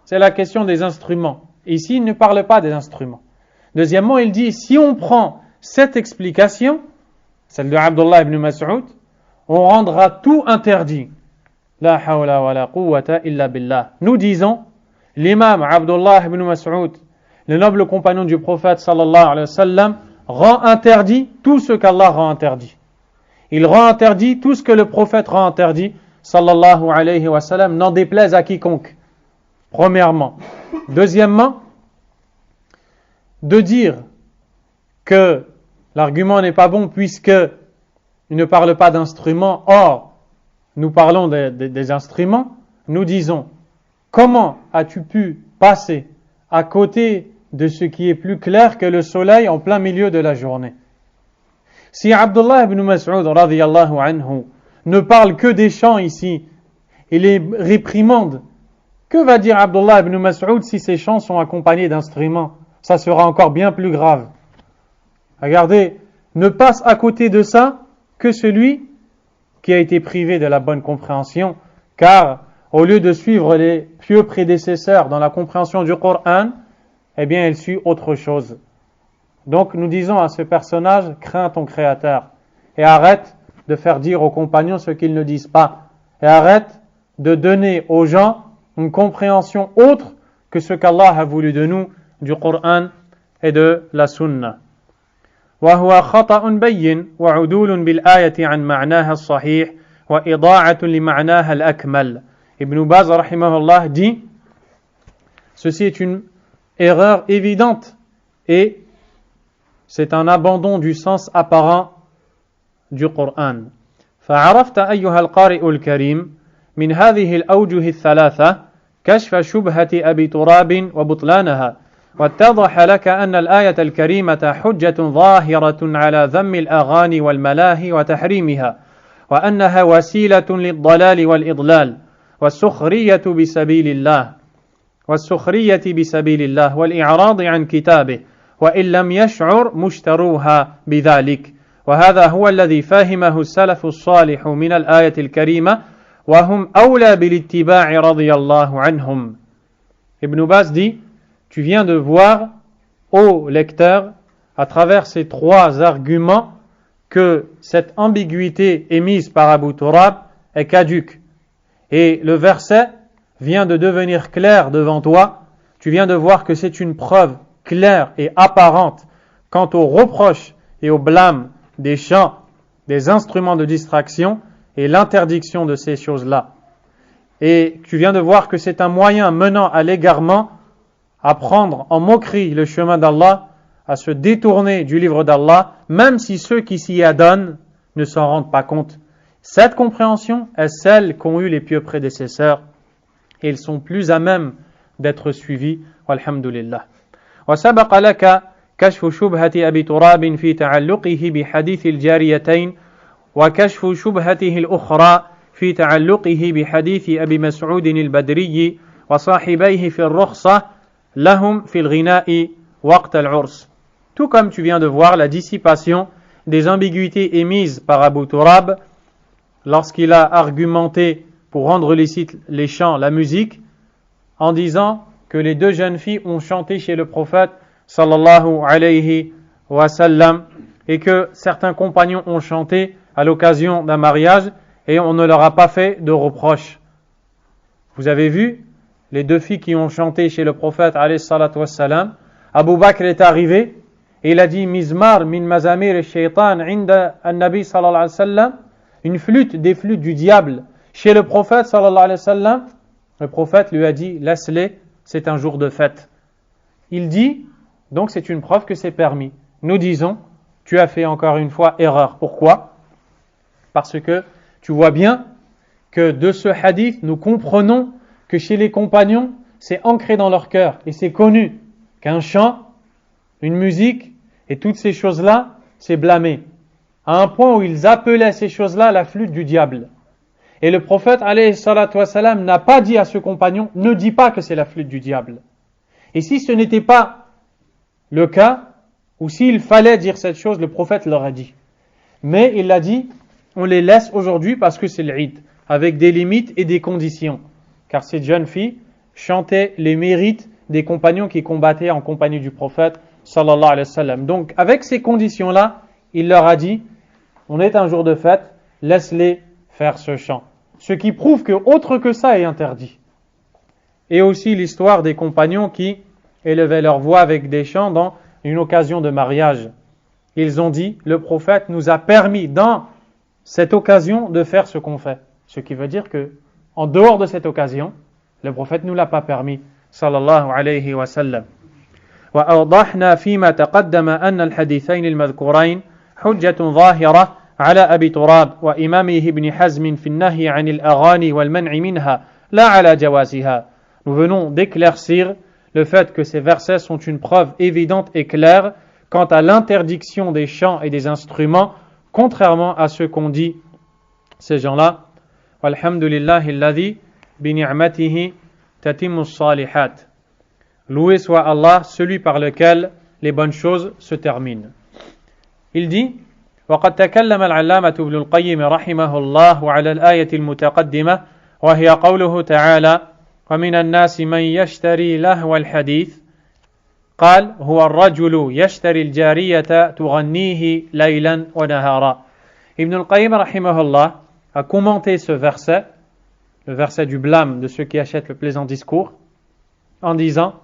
c'est la question des instruments. Ici, il ne parle pas des instruments. Deuxièmement, il dit, si on prend cette explication, celle de Abdullah ibn Mas'ud, on rendra tout interdit. La hawla wa la quwwata illa billah. Nous disons, l'imam Abdullah ibn Mas'ud, le noble compagnon du prophète sallallahu alayhi wa sallam, rend interdit tout ce qu'Allah rend interdit. Il rend interdit tout ce que le prophète rend interdit, sallallahu alayhi wa sallam, n'en déplaise à quiconque. Premièrement. Deuxièmement, de dire que l'argument n'est pas bon puisque il ne parle pas d'instruments, or nous parlons des instruments, nous disons, comment as-tu pu passer à côté de ce qui est plus clair que le soleil en plein milieu de la journée? Si Abdullah ibn Mas'ud radiyallahu anhu ne parle que des chants ici, il les réprimande. Que va dire Abdullah ibn Mas'ud si ces chants sont accompagnés d'instruments? Ça sera encore bien plus grave. Regardez, ne passe à côté de ça que celui qui a été privé de la bonne compréhension, car au lieu de suivre les pieux prédécesseurs dans la compréhension du Coran, eh bien il suit autre chose. Donc nous disons à ce personnage, crains ton Créateur et arrête de faire dire aux compagnons ce qu'ils ne disent pas et arrête de donner aux gens une compréhension autre que ce qu'Allah a voulu de nous du Coran et de la Sunna. وهو خطأ بين وعدول بالآية عن معناها الصحيح وإضاعة لمعناها الأكمل. Ibn Baz rahimahullah dit, ceci est une erreur évidente et c'est un abandon du sens apparent du Coran. فعرفت أيها القارئ الكريم من هذه الأوجه الثلاثة كشف شبهة أبي تراب وبطلانها واتضح لك أن الآية الكريمة حجة ظاهرة على ذم الأغاني والملاهي وتحريمها وأنها وسيلة للضلال والإضلال والسخرية بسبيل الله والإعراض عن كتابه وإن لم يشعر مشتروها بذلك وهذا هو الذي فهمه السلف الصالح من الآية الكريمة وهم أولى بالاتباع رضي الله عنهم. Ibn Baz dit, tu viens de voir, ô lecteur, à travers ces trois arguments, que cette ambiguïté émise par Abu Turab est caduque. Et le verset vient de devenir clair devant toi. Tu viens de voir que c'est une preuve claire et apparente quant aux reproches et aux blâmes des chants, des instruments de distraction et l'interdiction de ces choses-là. Et tu viens de voir que c'est un moyen menant à l'égarement, à prendre en moquerie le chemin d'Allah, à se détourner du livre d'Allah, même si ceux qui s'y adonnent ne s'en rendent pas compte. Cette compréhension est celle qu'ont eu les pieux prédécesseurs et ils sont plus à même d'être suivis. Walhamdulillah. وسبق لك كشف شبهة أبي تراب في تعلقه بحديث الجاريتين وكشف شبهته الأخرى في تعلقه بحديث أبي مسعود البدري وصاحبيه في الرخصة لهم في الغناء وقت العرس. Tout comme tu viens de voir la dissipation des ambiguïtés émises par Abu Turab lorsqu'il a argumenté pour rendre licite les chants, la musique, en disant que les deux jeunes filles ont chanté chez le prophète sallallahu alayhi wa sallam et que certains compagnons ont chanté à l'occasion d'un mariage et on ne leur a pas fait de reproche. Vous avez vu les deux filles qui ont chanté chez le prophète alayhi salatu wassalam. Abu Bakr est arrivé et il a dit Mizmar min mazamir al-shaytan inda an-nabi sallallahu alayhi wa sallam, une flûte des flûtes du diable chez le prophète sallallahu alayhi wa sallam. Le prophète lui a dit laisse-les, c'est un jour de fête. Il dit donc c'est une preuve que c'est permis. Nous disons tu as fait encore une fois erreur. Pourquoi? Parce que tu vois bien que de ce hadith nous comprenons que chez les compagnons c'est ancré dans leur cœur et c'est connu qu'un chant, une musique et toutes ces choses-là, c'est blâmé. À un point où ils appelaient ces choses-là la flûte du diable. Et le prophète alayhi salatu wassalam n'a pas dit à ce compagnon, ne dis pas que c'est la flûte du diable. Et si ce n'était pas le cas, ou s'il fallait dire cette chose, le prophète l'aurait dit. Mais il l'a dit, on les laisse aujourd'hui parce que c'est l'Eid, avec des limites et des conditions. Car ces jeunes filles chantaient les mérites des compagnons qui combattaient en compagnie du prophète sallallahu alayhi wa sallam. Donc avec ces conditions-là, il leur a dit, on est un jour de fête, laisse-les faire ce chant. Ce qui prouve que autre que ça est interdit. Et aussi l'histoire des compagnons qui élevaient leur voix avec des chants dans une occasion de mariage. Ils ont dit, le prophète nous a permis dans cette occasion de faire ce qu'on fait. Ce qui veut dire que en dehors de cette occasion, le prophète ne nous l'a pas permis. Sallallahu alayhi wa sallam. وأوضحنا فيما تقدم أن الحديثين المذكورين حجة ظاهرة على أبي تراب وإمامه ابن حزم في النهي عن الأغاني والمنع منها لا على جوازها. Nous venons d'éclaircir le fait que ces versets sont une preuve évidente et claire quant à l'interdiction des chants et des instruments, contrairement à ce qu'ont dit ces gens-là. Walhamdulillahi alladhi bi ni'matihi tatimmu s-salihat. Loué soit Allah, celui par lequel les bonnes choses se terminent. Il dit: وقد تكلم العلامة ابن القيم رحمه الله على الآية المتقدمة وهي قوله تعالى: ومن الناس من يشتري لهو الحديث. قال: هو الرجل يشتري الجارية تغنيه ليلا ونهارا. Ibn al-Qayyim rahimahullah a commenté ce verset, le verset du blâme de ceux qui achètent le plaisant discours, en disant: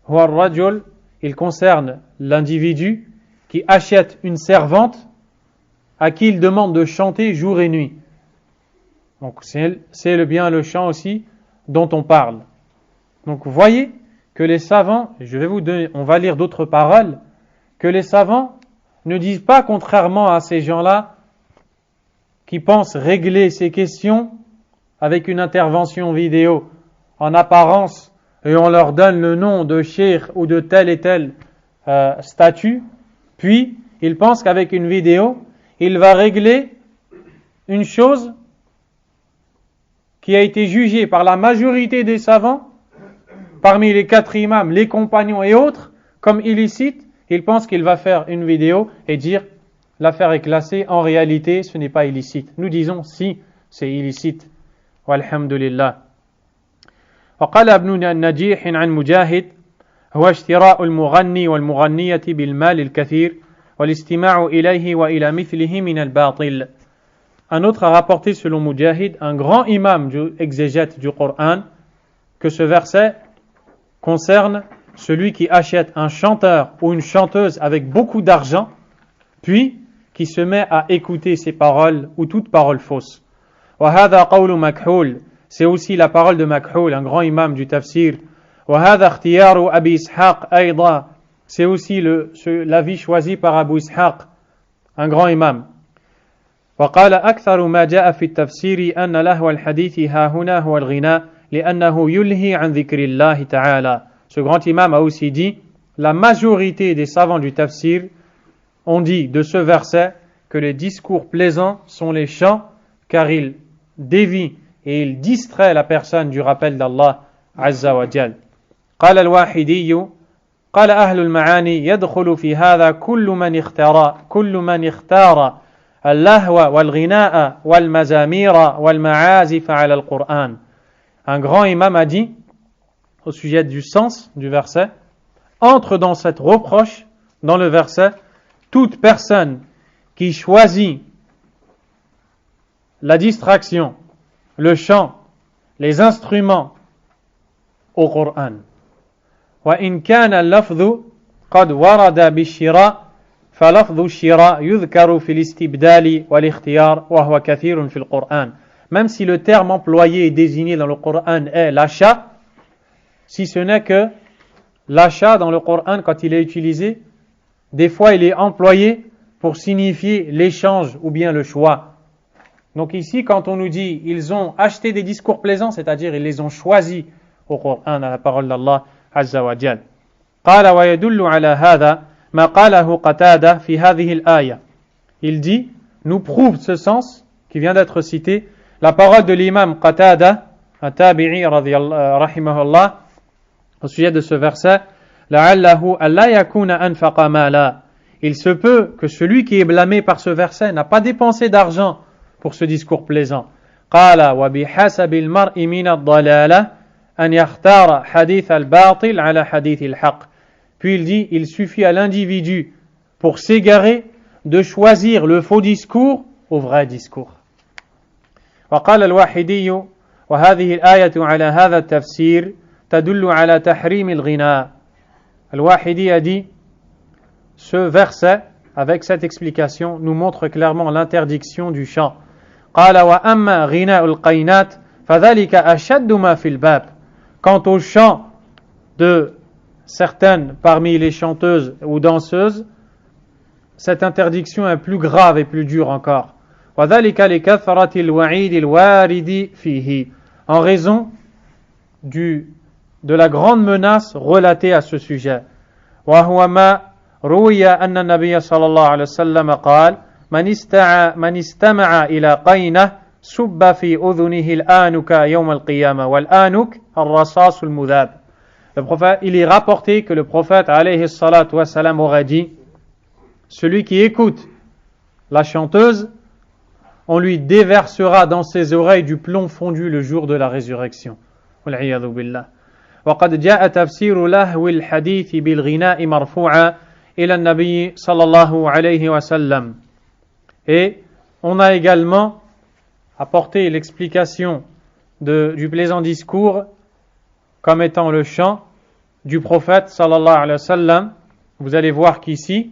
هو الرجل, il concerne l'individu qui achète une servante à qui il demande de chanter jour et nuit. Donc c'est le bien le chant aussi dont on parle. Donc vous voyez que les savants, on va lire d'autres paroles, que les savants ne disent pas, contrairement à ces gens-là qui pensent régler ces questions avec une intervention vidéo en apparence, et on leur donne le nom de cheikh ou de tel et tel statut, puis ils pensent qu'avec une vidéo, il va régler une chose qui a été jugée par la majorité des savants, parmi les 4 imams, les compagnons et autres, comme illicite. Il pense qu'il va faire une vidéo et dire l'affaire est classée, en réalité ce n'est pas illicite. Nous disons si, c'est illicite. Walhamdulillah. وقال ابن النجيح عن مجاهد: هو اشتراء المغني والمغنية بالمال الكثير والاستماع إليه وإلى مثله من الباطل. Un autre a rapporté selon Mujahid, un grand imam exégète du Coran, que ce verset concerne celui qui achète un chanteur ou une chanteuse avec beaucoup d'argent, puis qui se met à écouter ses paroles ou toute parole fausse. وهذا قول مكحول, c'est aussi la parole de Makhul, un grand imam du tafsir. وهذا اختيار أبي إسحاق أيضا, c'est aussi l'avis choisi par Abu Ishaq, un grand imam. وقال أكثر ما جاء في التفسير أن لهو الحديث ها هنا هو الغناء لأنه يلهي عن ذكر الله تعالى. Ce grand imam a aussi dit, la majorité des savants du tafsir ont dit de ce verset que les discours plaisants sont les chants, car ils dévient et il distrait la personne du rappel d'Allah Azza wa Jal. قال الواحدي قال أهل المعاني يدخل في هذا كل من اختار اللهو والغناء والمزامير والمعازف على القرآن. Un grand imam a dit au sujet du sens du verset, entre dans cette reproche, dans le verset, toute personne qui choisit la distraction, le chant, les instruments au Coran. وإن كان اللفظ قد ورد بالشراء فلفظ الشراء يذكر في الاستبدال والاختيار وهو كثير في القرآن. Même si le terme employé et désigné dans le Coran est l'achat, si ce n'est que l'achat dans le Coran, quand il est utilisé, des fois il est employé pour signifier l'échange ou bien le choix. Donc ici, quand on nous dit ils ont acheté des discours plaisants, c'est-à-dire ils les ont choisis au Coran, à la parole d'Allah Azza wa Jal. قال ويدل على هذا ما قاله قتادة في هذه الآية. Il dit, nous prouve ce sens qui vient d'être cité, la parole de l'imam Qatada, un tabi'i rahimahullah, au sujet de ce verset, لعله ألا يكون أنفق مالا. Il se peut que celui qui est blâmé par ce verset n'a pas dépensé d'argent pour ce discours plaisant. قال وبحسب المرء من الضلالة أن يختار حديث الباطل على حديث الحق. Puis il dit, il suffit à l'individu pour s'égarer de choisir le faux discours au vrai discours. وقال الواحدي وهذه الآية على هذا التفسير تدل على تحريم الغناء. Al-Wahidi a dit, ce verset, avec cette explication, nous montre clairement l'interdiction du chant. قال وأما غناء القينات فذلك أشد ما في الباب. Quant au chant de certaines parmi les chanteuses ou danseuses, cette interdiction est plus grave et plus dure encore. وَذَلِكَ لِكَثْرَةِ الْوَعِيدِ الْوَارِدِ فِيهِ, en raison de la grande menace relatée à ce sujet. وَهُوَ مَا رُوِيَ أَنَّ النَّبِيَّ صلى الله عليه وسلم قال من استمع إلى قينة سب في أذنه الآنك يوم القيامة والآنك الرصاص المذاب. Le prophète, il est rapporté que le prophète alayhi salatu wa salam aurait dit: celui qui écoute la chanteuse, on lui déversera dans ses oreilles du plomb fondu le jour de la résurrection. والعياذ بالله. وقد جاء تفسير لهو الحديث بالغناء مرفوعا إلى النبي صلى الله عليه وسلم. Et on a également apporté l'explication du plaisant discours comme étant le chant du prophète sallallahu alayhi wa sallam. Vous allez voir qu'ici,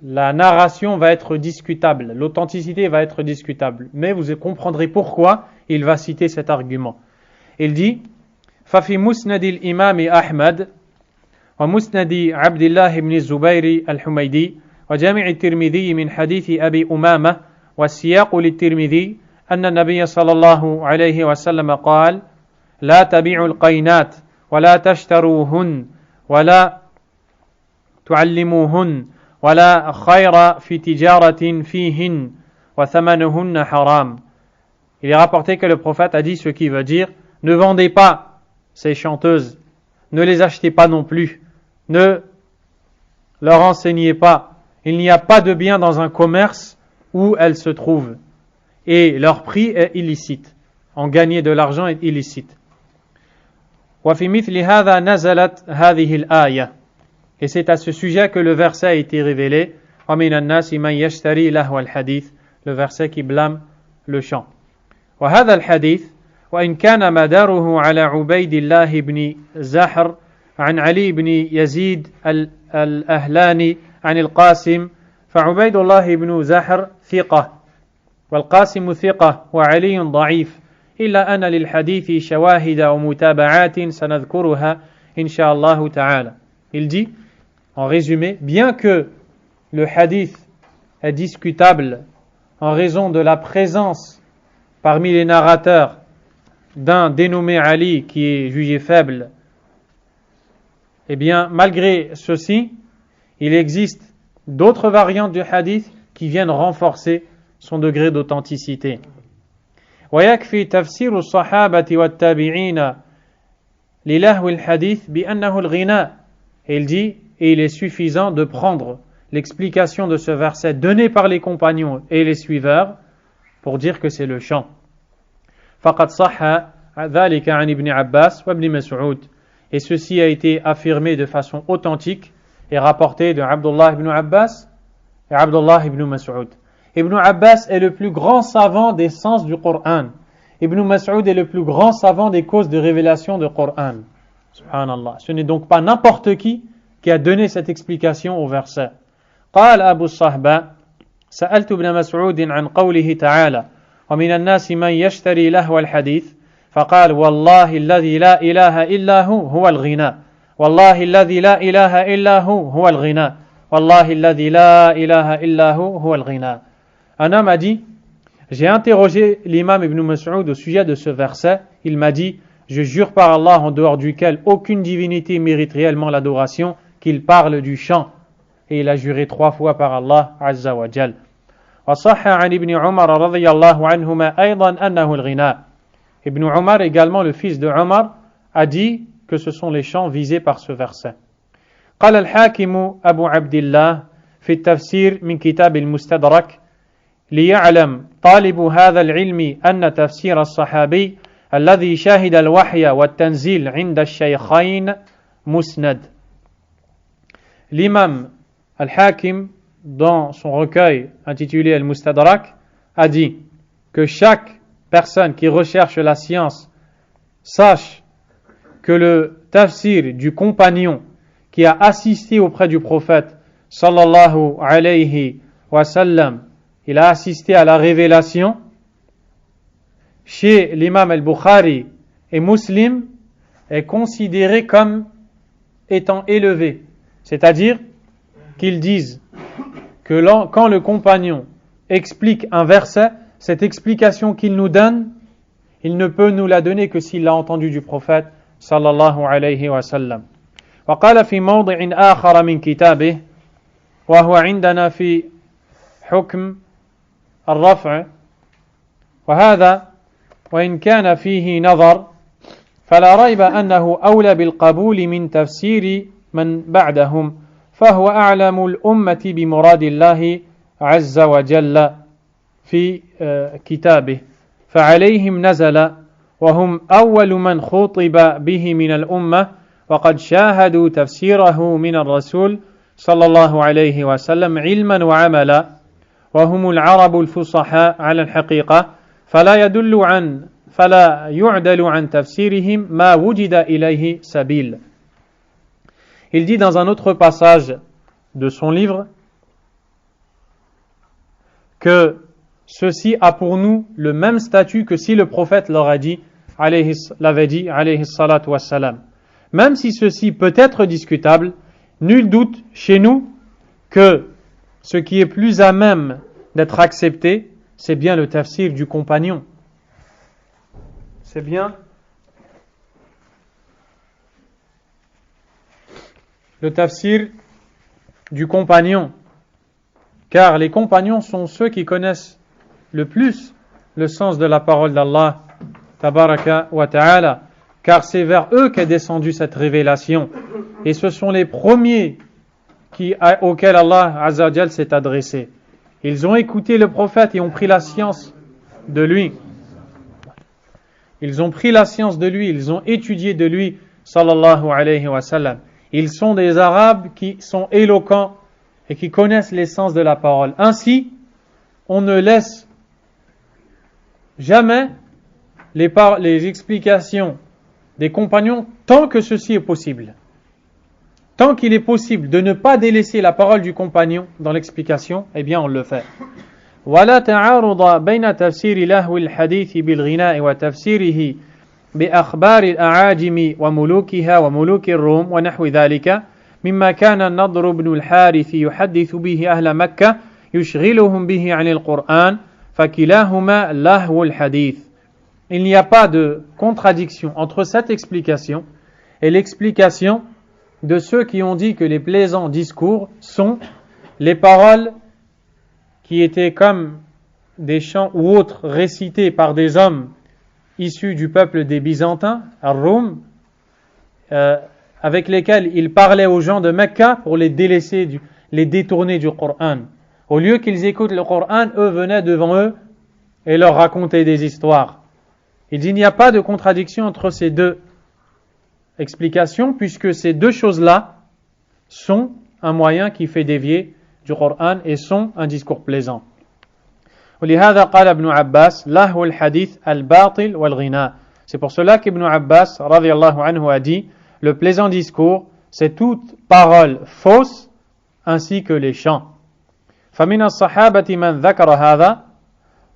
la narration va être discutable, l'authenticité va être discutable, mais vous comprendrez pourquoi il va citer cet argument. Il dit: ففي مسند الإمام أحمد ومسند عبد الله بن الزبير الحميدي وجامع الترمذي من حديث أبي أمامة والسياق للترمذي أن النبي صلى الله عليه وسلم قال: لا تبيعوا القينات ولا تشتروهن ولا تعلموهن ولا خير في تجارة فيهن وثمنهن حرام. Il est rapporté que le prophète a dit ce qui veut dire: ne vendez pas ces chanteuses, ne les achetez pas non plus, ne leur enseignez pas. Il n'y a pas de bien dans un commerce où elles se trouvent. Et leur prix est illicite. En gagner de l'argent est illicite. وفي مثل هذا نزلت هذه الآية. Et c'est à ce sujet que le verset a été révélé. ومن الناس من يشتري لهو الحديث. Le verset qui blâme le chant. وهذا الحديث وإن كان مداره على عبيد الله بن زحر عن علي بن يزيد الأهلاني عن القاسم فعبيد الله بن زحر ثقة والقاسم ثقة وعلي ضعيف إلا أن للحديث شواهد ومتابعات سنذكرها إن شاء الله تعالى. Il dit, en résumé, bien que le hadith est discutable en raison de la présence parmi les narrateurs d'un dénommé Ali qui est jugé faible, eh bien, malgré ceci, il existe d'autres variantes du hadith qui viennent renforcer son degré d'authenticité. ويكفي تفسير الصحابة والتابعين للهو الحديث بأنه الغناء. Et il dit, et il est suffisant de prendre l'explication de ce verset donné par les compagnons et les suiveurs pour dire que c'est le chant. فقد صح ذلك عن ابن عباس وابن مسعود. Et ceci a été affirmé de façon authentique et rapporté de Abdullah ibn Abbas et Abdullah ibn Mas'ud. Ibn Abbas est le plus grand savant des sens du Coran. Ibn Mas'ud est le plus grand savant des causes de révélation du Coran. Subhanallah. Ce n'est donc pas n'importe qui a donné cette explication au verset. قال أبو الصهباء سألت ابن مسعود عن قوله تعالى ومن الناس من يشتري لهو الحديث فقال والله الذي لا إله إلا هو الغناء والله الذي لا إله إلا هو الغناء والله الذي لا إله إلا هو الغناء. Un homme a dit, j'ai interrogé l'imam Ibn Mas'ud au sujet de ce verset. Il m'a dit, je jure par Allah en dehors duquel aucune divinité mérite réellement l'adoration, qu'il parle du chant. Et il a juré 3 fois par Allah Azza wa Jal. وصح عن ابن عمر رضي الله عنهما أيضا أنه الغناء. Ibn Umar, également le fils de Omar, a dit que ce sont les chants visés par ce verset. قال الحاكم أبو عبد الله في التفسير من كتاب المستدرك ليعلم طالب هذا العلم أن تفسير الصحابي الذي شاهد الوحي والتنزيل عند الشيخين مسند. L'imam Al-Hakim, dans son recueil intitulé Al-Mustadrak, a dit que chaque personne qui recherche la science sache que le tafsir du compagnon qui a assisté auprès du prophète sallallahu alayhi wa sallam, il a assisté à la révélation chez l'imam al-Bukhari et Muslim est considéré comme étant élevé. C'est-à-dire qu'ils disent que quand le compagnon explique un verset, cette explication qu'il nous donne, il ne peut nous la donner que s'il l'a entendu du prophète sallallahu alayhi wa sallam. وقال في موضع آخر من كتابه وهو عندنا في حكم الرفع وهذا وإن كان فيه نظر فلا ريب أنه أولى بالقبول من تفسير من بعدهم فهو أعلم الأمة بمراد الله عز وجل في كتابه فعليهم نزل وهم أول من خطب به من الأمة وقد شاهدوا تفسيره من الرسول صلى الله عليه وسلم علما وعملا وهم العرب الفصحاء على الحقيقة فلا يعدل عن تفسيرهم ما وجد إليه سبيل. Il dit dans un autre passage de son livre que ceci a pour nous le même statut que si le prophète l'avait dit, alayhi salatu wassalam. Même si ceci peut être discutable, nul doute chez nous que ce qui est plus à même d'être accepté, c'est bien le tafsir du compagnon. C'est bien le tafsir du compagnon. Car les compagnons sont ceux qui connaissent le plus le sens de la parole d'Allah, tabaraka wa ta'ala. Car c'est vers eux qu'est descendue cette révélation. Et ce sont les premiers auxquels Allah Azza wa Jal s'est adressé. Ils ont écouté le prophète et ont pris la science de lui. Ils ont pris la science de lui, ils ont étudié de lui, sallallahu alayhi wa sallam. Ils sont des Arabes qui sont éloquents et qui connaissent l'essence de la parole. Ainsi, on ne laisse jamais les explications des compagnons tant que ceci est possible. Tant qu'il est possible de ne pas délaisser la parole du compagnon dans l'explication, eh bien on le fait. ولا تعارض بين تفسير لهو الحديث بالغناء وتفسيره بأخبار الأعاجم وملوكها وملوك الروم ونحو ذلك مما كان النضر بن الحارث يحدث به أهل مكة يشغلهم به عن القرآن فكلاهما لهو الحديث. Il n'y a pas de contradiction entre cette explication et l'explication de ceux qui ont dit que les plaisants discours sont les paroles qui étaient comme des chants ou autres récités par des hommes issus du peuple des Byzantins, Ar-Rum, avec lesquels ils parlaient aux gens de Mecca pour les détourner du Coran. Au lieu qu'ils écoutent le Coran, eux venaient devant eux et leur racontaient des histoires. Il dit, il n'y a pas de contradiction entre ces deux explications, puisque ces deux choses-là sont un moyen qui fait dévier du Coran et sont un discours plaisant. ولهذا قال ابن عباس لهو الحديث الباطل والغناء. C'est pour cela qu'Ibn Abbas radiyallahu anhu a dit, le plaisant discours, c'est toute parole fausse ainsi que les chants. فمن الصحابة من ذكر هذا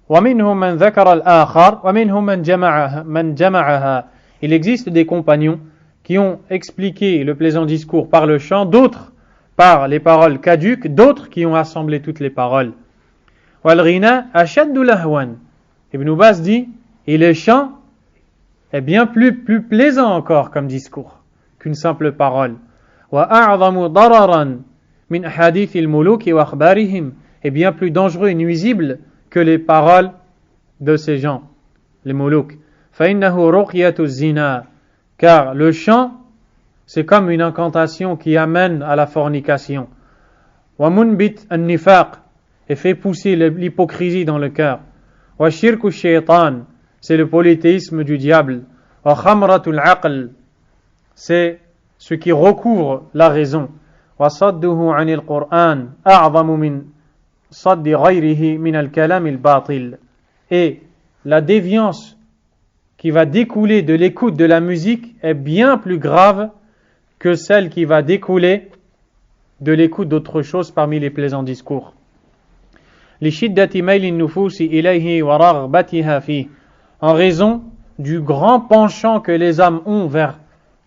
ومنهم من ذكر الآخر ومنهم من جمعها. Il existe des compagnons qui ont expliqué le plaisant discours par le chant, d'autres par les paroles caduques, d'autres qui ont assemblé toutes les paroles. Wal-ghina ashaddu lahwan. Ibn Baz dit, et les chants est bien plus plaisant encore comme discours qu'une simple parole. Wa a'zamu dararan min hadith al-muluk wa akhbarihim, est bien plus dangereux et nuisible que les paroles de ces gens, les muluk. Fa innahu ruqyatu zina. Car le chant, c'est comme une incantation qui amène à la fornication. Wa munbit an-nifaq, et fait pousser l'hypocrisie dans le cœur. Wa shirku shaytan, c'est le polythéisme du diable. Wa khamratul aql, c'est ce qui recouvre la raison. Wa sadduhu anil Qur'an a'zamu min saddi ghayrihi min al-kalam al-batil. Et la déviance qui va découler de l'écoute de la musique est bien plus grave que celle qui va découler de l'écoute d'autres choses parmi les plaisants discours. En raison du grand penchant que les âmes ont vers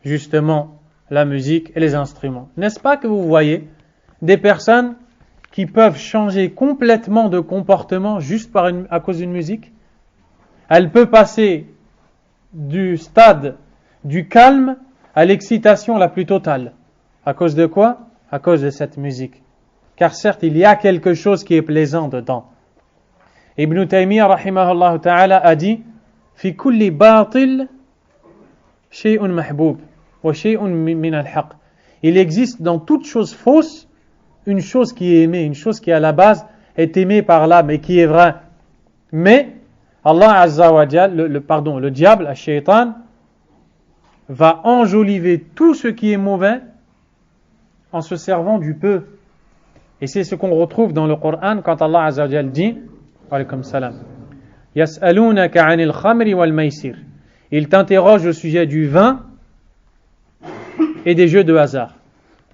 justement la musique et les instruments. N'est-ce pas que vous voyez des personnes qui peuvent changer complètement de comportement juste à cause d'une musique? Elle peut passer du stade du calme à l'excitation la plus totale. À cause de quoi? À cause de cette musique. Car certes, il y a quelque chose qui est plaisant dedans. Ibn Taymiyyah rahimahullah ta'ala a dit fi kulli batil shay'un mahboub wa shay'un min al-haq. Il existe dans toute chose fausse une chose qui est aimée, une chose qui à la base est aimée par l'âme et qui est vraie. Mais Allah Azza wa Jal, le diable, le shaitan, va enjoliver tout ce qui est mauvais en se servant du peu. Et c'est ce qu'on retrouve dans le Coran quand Allah Azza wa Jal dit alaykum salam. Yas'alunaka 'anil khamri wal maisir. Il t'interroge au sujet du vin et des jeux de hasard.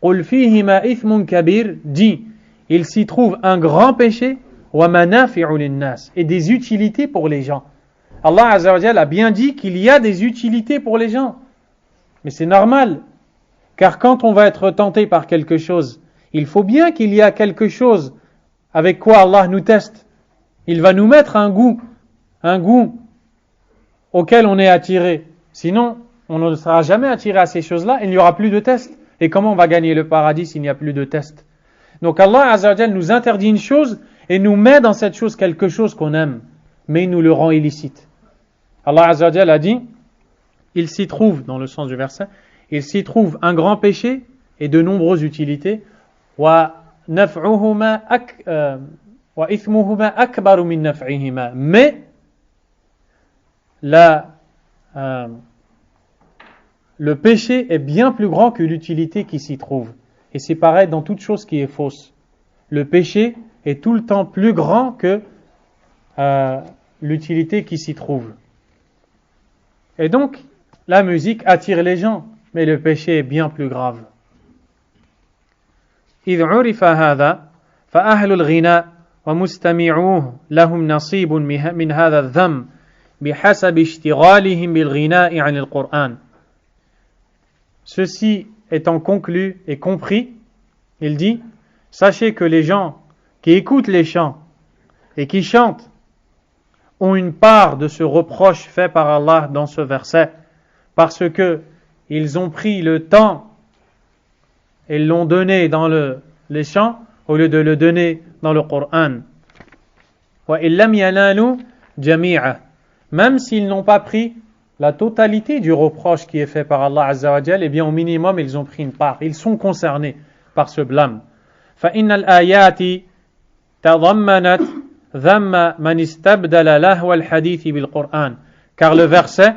Qul fihima ithmun kabir, dit, il s'y trouve un grand péché wa manafi'u lin-nas, et des utilités pour les gens. Allah Azza wa Jal a bien dit qu'il y a des utilités pour les gens. Mais c'est normal, car quand on va être tenté par quelque chose, il faut bien qu'il y ait quelque chose avec quoi Allah nous teste. Il va nous mettre un goût auquel on est attiré. Sinon, on ne sera jamais attiré à ces choses-là, il n'y aura plus de test. Et comment on va gagner le paradis s'il n'y a plus de test? Donc Allah Azza wa Jal nous interdit une chose et nous met dans cette chose quelque chose qu'on aime, mais il nous le rend illicite. Allah Azza wa Jal a dit, il s'y trouve, dans le sens du verset, il s'y trouve un grand péché et de nombreuses utilités. Wa naf'uhuma wa ithmuhuma akbaru min naf'ihima. Mais le péché est bien plus grand que l'utilité qui s'y trouve. Et c'est pareil dans toute chose qui est fausse. Le péché est tout le temps plus grand que l'utilité qui s'y trouve. Et donc, la musique attire les gens, mais le péché est bien plus grave. إذ عرف هذا فأهل الغناء ومستمعوه لهم نصيب من هذا الذم بحسب اشتغالهم بالغناء عن القرآن. Ceci étant conclu et compris, il dit, sachez que les gens qui écoutent les chants et qui chantent ont une part de ce reproche fait par Allah dans ce verset, parce que ils ont pris le temps et l'ont donné dans les chants au lieu de le donner dans le Coran. وَإِن لَمْ يَنَالُوا جَمِيعًا. Même s'ils n'ont pas pris la totalité du reproche qui est fait par Allah Azza wa Jal, eh bien au minimum ils ont pris une part. Ils sont concernés par ce blâme. فَإِنَّ الْآيَاتِ تَضَمَّنَتْ ذَمَّ مَنِ اسْتَبْدَلَ لَهْوَ الْحَدِيثِ بِالْقُرْآنِ. Car le verset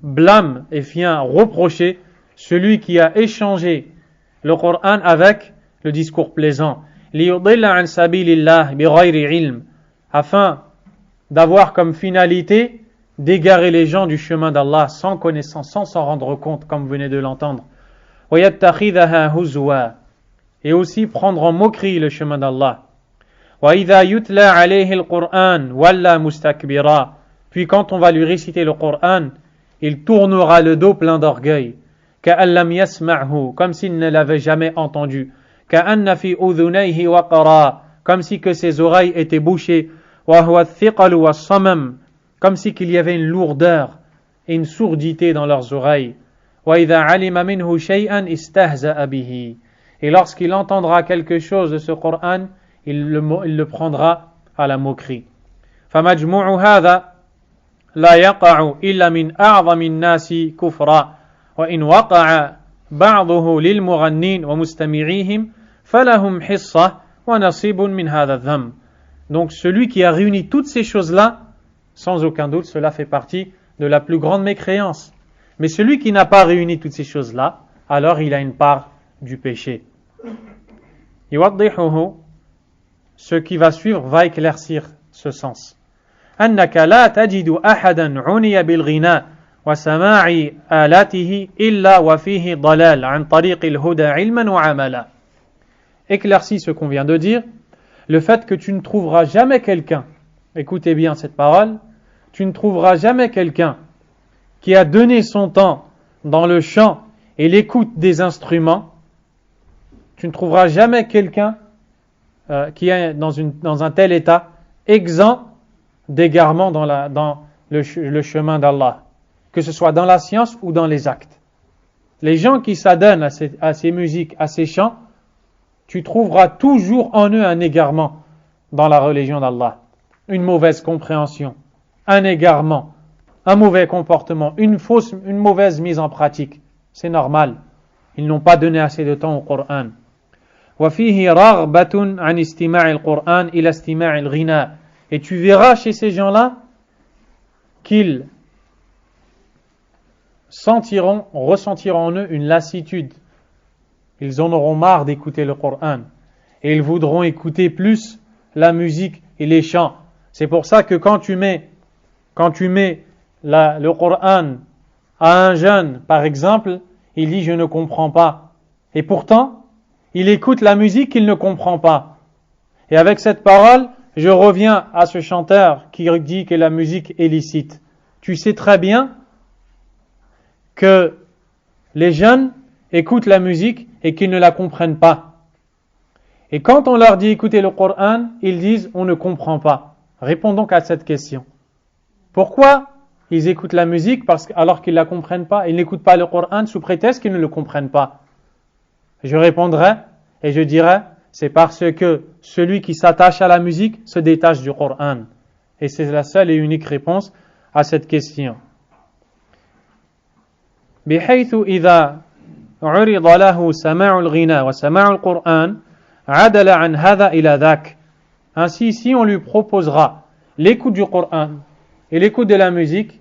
blâme et vient reprocher celui qui a échangé le Coran avec le discours plaisant. لِيُضِلَّ عَنْ سَبِيلِ اللَّهِ بِغَيْرِ عِلْمٍ. Afin d'avoir comme finalité d'égarer les gens du chemin d'Allah sans connaissance, sans s'en rendre compte, comme vous venez de l'entendre. وَيَتَّخِذَهَا هُزُوًا. Et aussi prendre en moquerie le chemin d'Allah. وَإِذَا يُتْلَى عَلَيْهِ الْقُرْآنُ وَلَّى مُسْتَكْبِرًا. Puis quand on va lui réciter le Coran, il tournera le dos plein d'orgueil. كَأَن لَّمْ يَسْمَعْهُ. Comme s'il ne l'avait jamais entendu. كَأَنَّ فِي أُذُنَيْهِ وَقْرًا. Comme si que ses oreilles étaient bouchées. وَهُوَ الثِّقَلُ وَالصَّمَمُ. Comme si qu'il y avait une lourdeur et une sourdité dans leurs oreilles. وَإِذَا عَلِمَ مِنْهُ شَيْئًا اسْتَهْزَأَ بِهِ. Et lorsqu'il entendra quelque chose de ce Coran, il le prendra à la moquerie. فَمَجْمُوعُ هَذَا لَا يَقَعُ إِلَّا مِنْ أَعْظَمِ النَّاسِ كُفْرًا وَإِنْ وَقَعَ بَعْضُهُ لِلْمُغَنِّينَ وَمُسْتَمِعِيهِمْ فَلَهُمْ حِصَّةٌ وَنَصِيبٌ مِنْ هَذَا الذَّمِّ. Donc celui qui a réuni toutes ces choses-là, sans aucun doute, cela fait partie de la plus grande mécréance. Mais celui qui n'a pas réuni toutes ces choses-là, alors il a une part du péché. يوضحه. Ce qui va suivre va éclaircir ce sens. أنك لا تجد أحدا عني بالغناء وسماع آلاته إلا وفيه ضلال عن طريق الهدى علما وعملا. Éclaircis ce qu'on vient de dire, le fait que tu ne trouveras jamais quelqu'un, écoutez bien cette parole, tu ne trouveras jamais quelqu'un qui a donné son temps dans le chant et l'écoute des instruments, tu ne trouveras jamais quelqu'un qui est dans un tel état, exempt d'égarement dans le chemin d'Allah, que ce soit dans la science ou dans les actes. Les gens qui s'adonnent à ces musiques, à ces chants, tu trouveras toujours en eux un égarement dans la religion d'Allah, une mauvaise compréhension, un égarement, un mauvais comportement, une mauvaise mise en pratique. C'est normal. Ils n'ont pas donné assez de temps au Coran. وَفِيهِ رَغْبَةٌ عَنْ اسْتِمَاعِ الْقُرْآنِ إِلَى اسْتِمَاعِ الْغِنَى. Et tu verras chez ces gens-là qu'ils ressentiront en eux une lassitude. Ils en auront marre d'écouter le Coran. Et ils voudront écouter plus la musique et les chants. C'est pour ça que quand tu mets le Coran à un jeune, par exemple, il dit « je ne comprends pas ». Et pourtant, il écoute la musique qu'il ne comprend pas. Et avec cette parole, je reviens à ce chanteur qui dit que la musique est licite. Tu sais très bien que les jeunes écoutent la musique et qu'ils ne la comprennent pas. Et quand on leur dit écoutez le Coran, ils disent on ne comprend pas. Réponds donc à cette question. Pourquoi ils écoutent la musique alors qu'ils ne la comprennent pas? Ils n'écoutent pas le Coran sous prétexte qu'ils ne le comprennent pas. Je répondrai et je dirai c'est parce que celui qui s'attache à la musique se détache du Coran. Et c'est la seule et unique réponse à cette question. بحيث إذا عرض له سماع الغناء وسماع القرآن عدل عن هذا إلى ذاك. Ainsi, si on lui proposera l'écoute du Coran et l'écoute de la musique,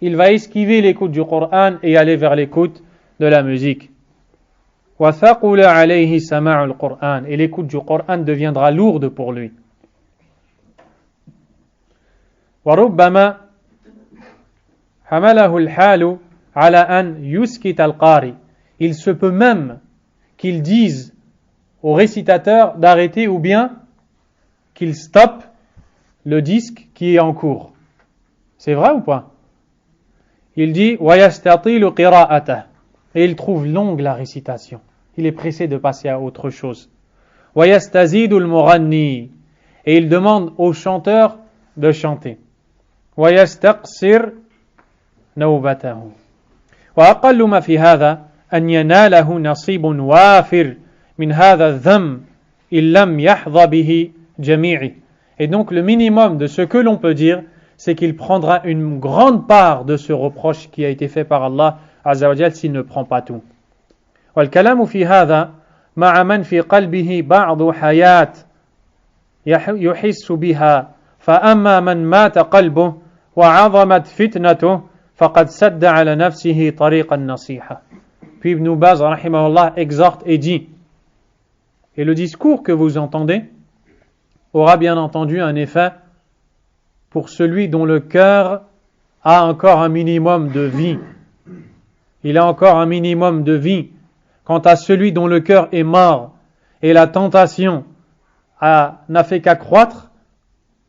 il va esquiver l'écoute du Coran et aller vers l'écoute de la musique. وثقل عليه سماع القرآن. Et l'écoute du Coran deviendra lourde pour lui. وربما حمله الحال على أن يسكت القارئ. Il se peut même qu'il dise au récitateur d'arrêter ou bien qu'il stoppe le disque qui est en cours. C'est vrai ou pas? Il dit وَيَسْتَطِيلُ قِرَاءَتَهُ. Et il trouve longue la récitation. Il est pressé de passer à autre chose. وَيَسْتَزِيدُ الْمُغَنِّي. Et il demande au chanteur de chanter. وَيَسْتَقْصِرْ نَوْبَتَهُ. وأقل ما في هذا أن يناله نصيب وافر من هذا الذم إن لم يحظى به جميعه. Et donc le minimum de ce que l'on peut dire, c'est qu'il prendra une grande part de ce reproche qui a été fait par Allah Azza wa Jal s'il ne prend pas tout. والكلام في هذا مع من في قلبه بعض حياة يحس بها فأما من مات قلبه وعظمت فتنته فقد سد على نفسه طريق النصيحة. Puis Ibn Baz rahimahullah exhorte et dit, et le discours que vous entendez aura bien entendu un effet pour celui dont le cœur a encore un minimum de vie. Il a encore un minimum de vie. Quant à celui dont le cœur est mort et la tentation n'a fait qu'accroître,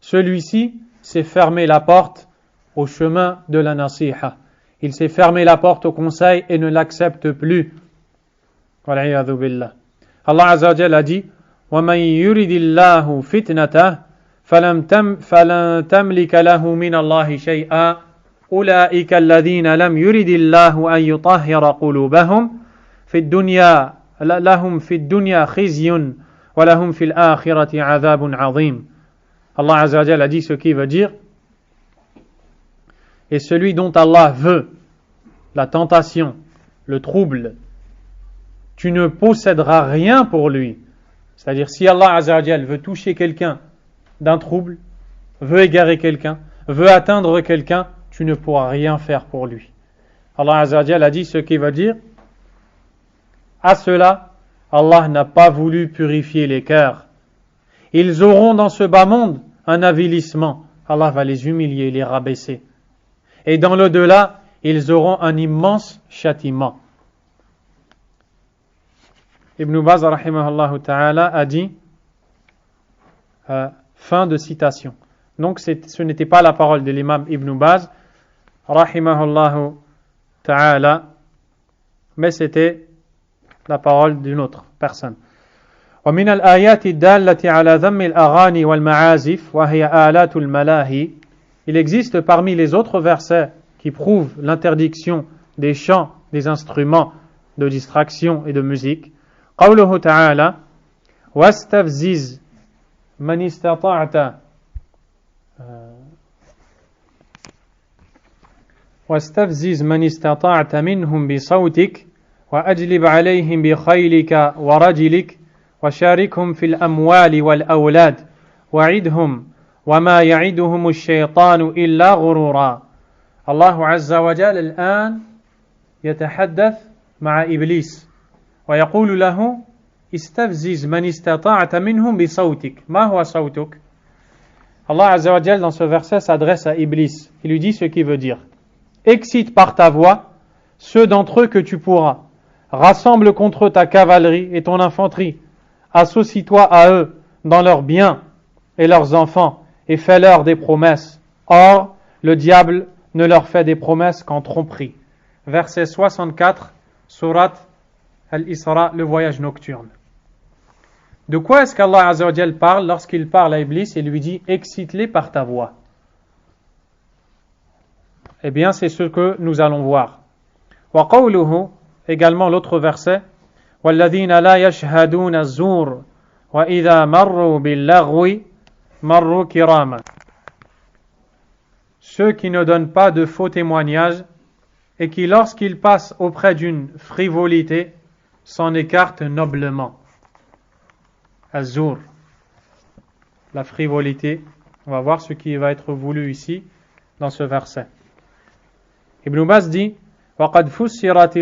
celui-ci s'est fermé la porte au chemin de la nasiha. Il s'est fermé la porte au conseil et ne l'accepte plus. Wal'iyadhu billah. Allah Azza wa Jalla a dit وَمَنْ يُرِدِ اللَّهُ فِتْنَتَهُ فَلَنْ تَمْلِكَ لَهُ مِنَ اللَّهِ شَيْئًا أُولَئِكَ الَّذِينَ لَمْ يُرِدِ اللَّهُ أَنْ يُطَهِّرَ قُلُوبَهُمْ في الدنيا لهم في الدنيا خزي ولهم في الآخرة عذاب عظيم. Allah Azza wa Jalla a dit ce qui veut dire et celui dont Allah veut la tentation, le trouble, tu ne posséderas rien pour lui. C'est-à-dire si Allah Azza wa Jalla veut toucher quelqu'un d'un trouble, veut égarer quelqu'un, veut atteindre quelqu'un, tu ne pourras rien faire pour lui. Allah Azza wa Jalla a dit ce qui veut dire à cela, Allah n'a pas voulu purifier les cœurs. Ils auront dans ce bas monde un avilissement. Allah va les humilier, les rabaisser. Et dans l'au-delà, ils auront un immense châtiment. Ibn Baz rahimahullah ta'ala a dit fin de citation. Donc ce n'était pas la parole de l'imam Ibn Baz. rahimahullah ta'ala, mais c'était la parole d'une autre personne. ومن الآيات الدالة على ذم الأغاني والمعازف وهي آلات الملاهي. Il existe parmi les autres versets qui prouvent l'interdiction des chants, des instruments de distraction et de musique. قوله تعالى واستفزز من استطعت واستفزز من استطعت منهم بصوتك وأجلب عليهم بخيلك ورجلك وشاركهم في الأموال والأولاد وعدهم وما يعدهم الشيطان إلا غرورا. الله عز وجل الآن يتحدث مع إبليس ويقول له استفزز من استطعت منهم بصوتك. ما هو صوتك؟ Allah Azza wa Jal dans ce verset s'adresse à Iblis. Il lui dit ce qu'il veut dire. Excite par ta voix ceux d'entre eux que tu pourras. Rassemble contre eux ta cavalerie et ton infanterie. Associe-toi à eux dans leurs biens et leurs enfants et fais-leur des promesses. Or, le diable ne leur fait des promesses qu'en tromperie. Verset 64, Surat Al-Isra, le voyage nocturne. De quoi est-ce qu'Allah Azza wa Jal parle lorsqu'il parle à Iblis et lui dit « Excite-les par ta voix » ? Eh bien, c'est ce que nous allons voir. Wa qawluhu, également l'autre verset, وَالَّذِينَ لَا يَشْهَدُونَ الزُّورَ وَإِذَا مَرُّوا بِاللَّغْوِ مَرُّوا كِرَامًا. Ceux qui ne donnent pas de faux témoignages et qui, lorsqu'ils passent auprès d'une frivolité, s'en écartent noblement. Az-zur, la frivolité. On va voir ce qui va être voulu ici dans ce verset. Ibn Baz dit وقد فسرت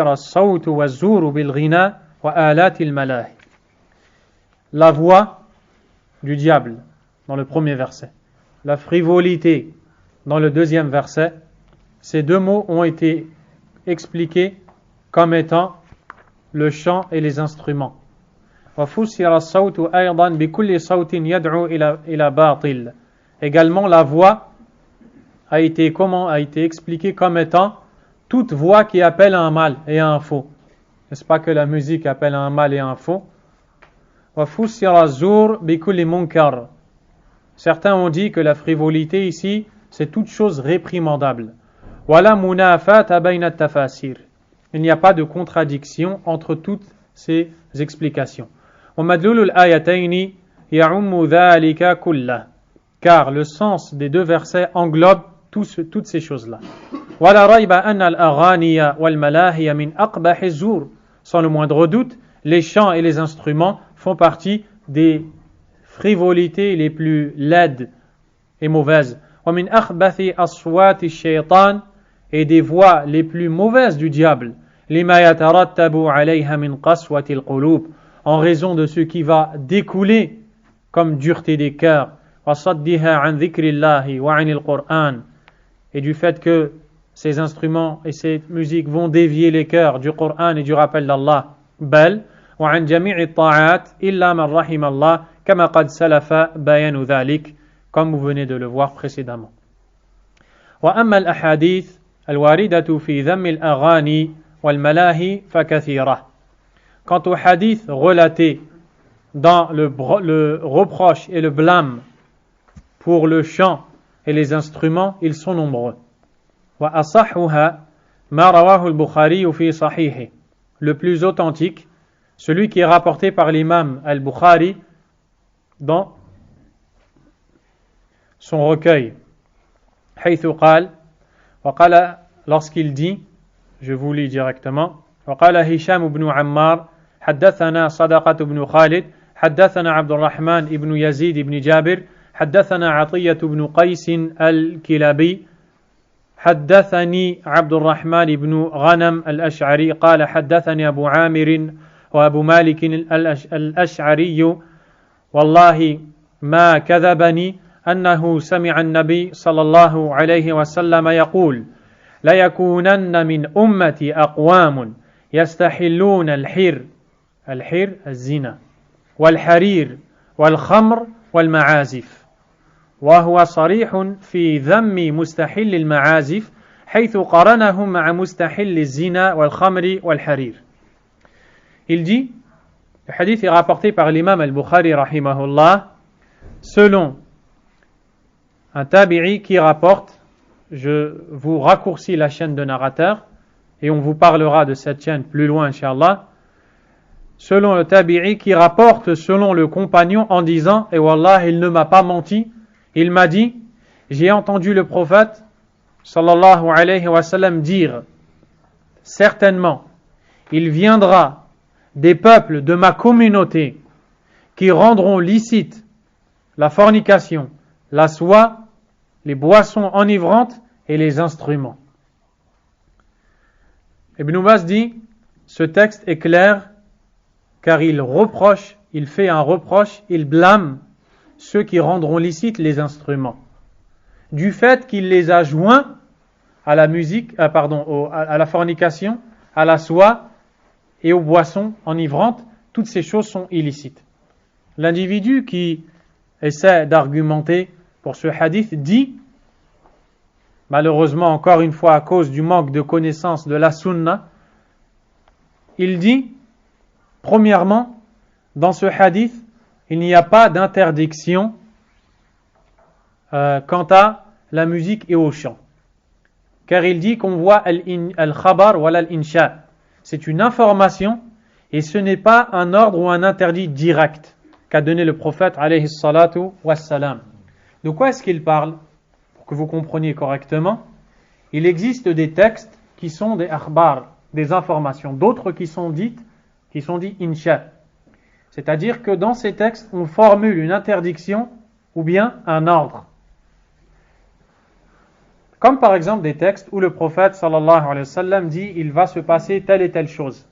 الصوت والزور بالغناء وآلات الملاهي. La voix du diable dans le premier verset, la frivolité dans le deuxième verset, ces deux mots ont été expliqués comme étant le chant et les instruments. وفسر الصوت أيضا بكل صوت يدعو إلى باطل. Également la voix a été expliqué comme étant toute voix qui appelle à un mal et à un faux. N'est-ce pas que la musique appelle à un mal et à un faux? وَفُسِّرَ الزُّورُ بِكُلِّ مُنْكَرٍ. Certains ont dit que la frivolité ici, c'est toute chose réprimandable. وَلَا مُنَافَاةَ بَيْنَ التَّفَاسِيرِ. Il n'y a pas de contradiction entre toutes ces explications. وَمَدْلُولُ الْآيَتَيْنِ يَعُمُّ ذَلِكَ كُلَّهُ. Car le sens des deux versets englobe toutes ces choses-là. وَلَا رَيْبَ أَنَّ الْأَغَانِيَ وَالْمَلَاهِيَ مِنْ أَقْبَحِ الزُّورِ. Sans le moindre doute, les chants et les instruments font partie des frivolités les plus laides et mauvaises. وَمِنْ أَخْبَثِ أَصْوَاتِ الشَّيْطَانِ. Et des voix les plus mauvaises du diable. لِمَا يَتَرَتَّبُ عَلَيْهَا مِنْ قَسْوَةِ الْقُلُوبِ. En raison de ce qui va découler comme dureté des cœurs. وَصَدِّهَا عَنْ ذِكْرِ اللَّهِ وَعَنِ الْقُرْآنِ. Et du fait que ces instruments et ces musiques vont dévier les cœurs du Coran et du rappel d'Allah. بل وعن جميع الطاعات إلا من رحم الله كما قد سلف بيان ذلك, comme vous venez de le voir précédemment. وأما الأحاديث الواردة في ذم الأغاني والملاهي فكثيرة. Quant aux hadiths relatés dans le reproche et le blâme pour le chant et les instruments, ils sont nombreux. وأصحها ما رواه البخاري في صحيحه. Le plus authentique, celui qui est rapporté par l'imam al-Bukhari dans son recueil. حيث قال, وقال, lorsqu'il dit, je vous lis directement, وقال هشام بن عمار حدثنا صدقة بن خالد حدثنا عبد الرحمن بن يزيد بن جابر حدثنا عطية بن قيس الكلابي حدثني عبد الرحمن بن غنم الأشعري قال حدثني أبو عامر وأبو مالك الأشعري والله ما كذبني أنه سمع النبي صلى الله عليه وسلم يقول ليكونن من أمتي أقوام يستحلون الحر الزنا والحرير والخمر والمعازف وهو صريح في ذم مستحل المعازف حيث قرنه مع مستحل الزنا والخمر والحرير. Il dit, le hadith est rapporté par l'imam al-Bukhari rahimahullah, selon un tabi'i qui rapporte, je vous raccourcis la chaîne de narrateur et on vous parlera de cette chaîne plus loin inchallah, selon le tabi'i qui rapporte selon le compagnon en disant, et wallah il ne m'a pas menti, il m'a dit, j'ai entendu le prophète sallallahu alayhi wa sallam dire, certainement il viendra des peuples de ma communauté qui rendront licite la fornication, la soie, les boissons enivrantes et les instruments. Ibn Baz dit, ce texte est clair car il reproche, il fait un reproche, il blâme ceux qui rendront licites les instruments du fait qu'il les a joints à la musique, à la fornication, à la soie et aux boissons enivrantes. Toutes ces choses sont illicites. L'individu qui essaie d'argumenter pour ce hadith dit, malheureusement encore une fois à cause du manque de connaissance de la sunna, il dit, premièrement, dans ce hadith, il n'y a pas d'interdiction quant à la musique et au chant. Car il dit qu'on voit al-khabar wa al-insha. C'est une information et ce n'est pas un ordre ou un interdit direct qu'a donné le prophète alayhi salatu wassalam. De quoi est-ce qu'il parle? Pour que vous compreniez correctement, il existe des textes qui sont des akhbar, des informations, d'autres qui sont dits insha. C'est-à-dire que dans ces textes, on formule une interdiction ou bien un ordre. Comme par exemple des textes où le prophète sallallahu alayhi wa sallam dit il va se passer telle et telle chose.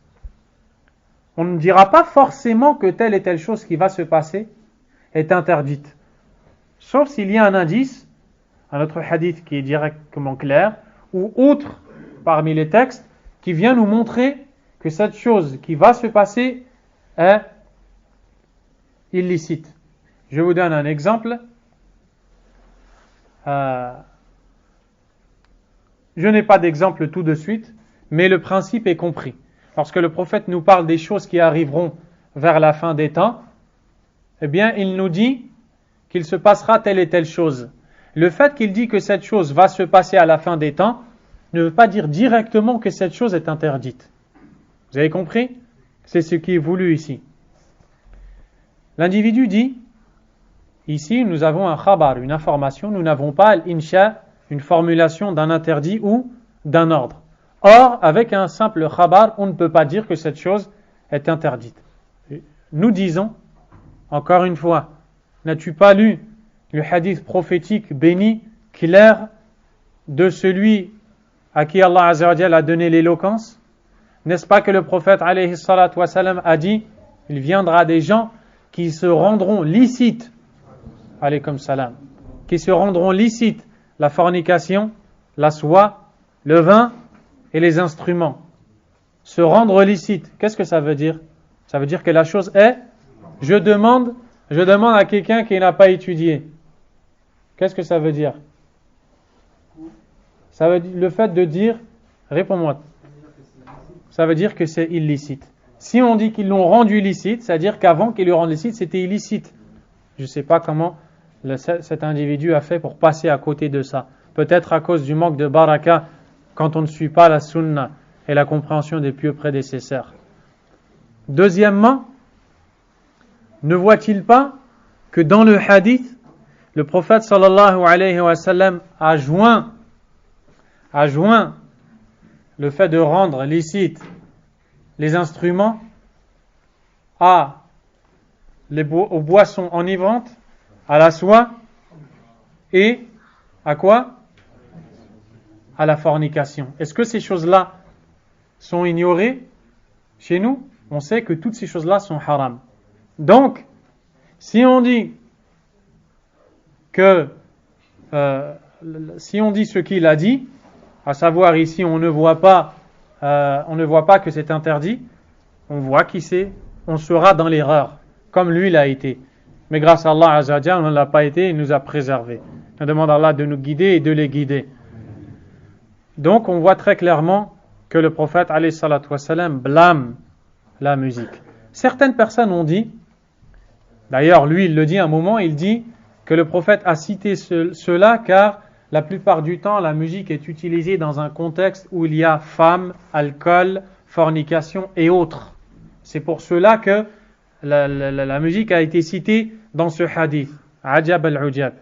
On ne dira pas forcément que telle et telle chose qui va se passer est interdite. Sauf s'il y a un indice, un autre hadith qui est directement clair, ou autre parmi les textes qui vient nous montrer que cette chose qui va se passer est illicite. Je vous donne un exemple. Je n'ai pas d'exemple tout de suite, mais le principe est compris. Lorsque le prophète nous parle des choses qui arriveront vers la fin des temps, eh bien, il nous dit qu'il se passera telle et telle chose. Le fait qu'il dit que cette chose va se passer à la fin des temps ne veut pas dire directement que cette chose est interdite. Vous avez compris? C'est ce qui est voulu ici. L'individu dit, ici nous avons un khabar, une information, nous n'avons pas l'insha, une formulation d'un interdit ou d'un ordre. Or, avec un simple khabar, on ne peut pas dire que cette chose est interdite. Nous disons, encore une fois, n'as-tu pas lu le hadith prophétique béni, clair, de celui à qui Allah Azza wa Jalla a donné l'éloquence? N'est-ce pas que le prophète alayhi salatu wa salam a dit, il viendra des gens qui se rendront licites, alaykum salam, qui se rendront licites la fornication, la soie, le vin et les instruments. Se rendre licite, qu'est-ce que ça veut dire? Ça veut dire que la chose est, je demande à quelqu'un qui n'a pas étudié. Qu'est-ce que ça veut dire? Ça veut dire le fait de dire, réponds-moi. Ça veut dire que c'est illicite. Si on dit qu'ils l'ont rendu licite, c'est-à-dire qu'avant qu'ils le rendent licite, c'était illicite. Je ne sais pas comment cet individu a fait pour passer à côté de ça. Peut-être à cause du manque de baraka quand on ne suit pas la sunna et la compréhension des pieux prédécesseurs. Deuxièmement, ne voit-il pas que dans le hadith, le prophète sallallahu alayhi wa sallam a joint le fait de rendre licite les instruments aux boissons enivrantes, à la soie et à quoi? À la fornication. Est-ce que ces choses-là sont ignorées chez nous? On sait que toutes ces choses-là sont haram. Donc, si on dit ce qu'il a dit, à savoir ici on ne voit pas que c'est interdit, on voit on sera dans l'erreur, comme lui l'a été. Mais grâce à Allah Azza wa Jalla, on ne l'a pas été, il nous a préservés. On demande à Allah de nous guider et de les guider. Donc on voit très clairement que le prophète alayhi salatu wassalam blâme la musique. Certaines personnes ont dit, d'ailleurs lui il le dit à un moment, il dit que le prophète a cité cela car la plupart du temps la musique est utilisée dans un contexte où il y a femmes, alcool, fornication et autres. C'est pour cela que la musique a été citée dans ce hadith. Ajab al-Ujab.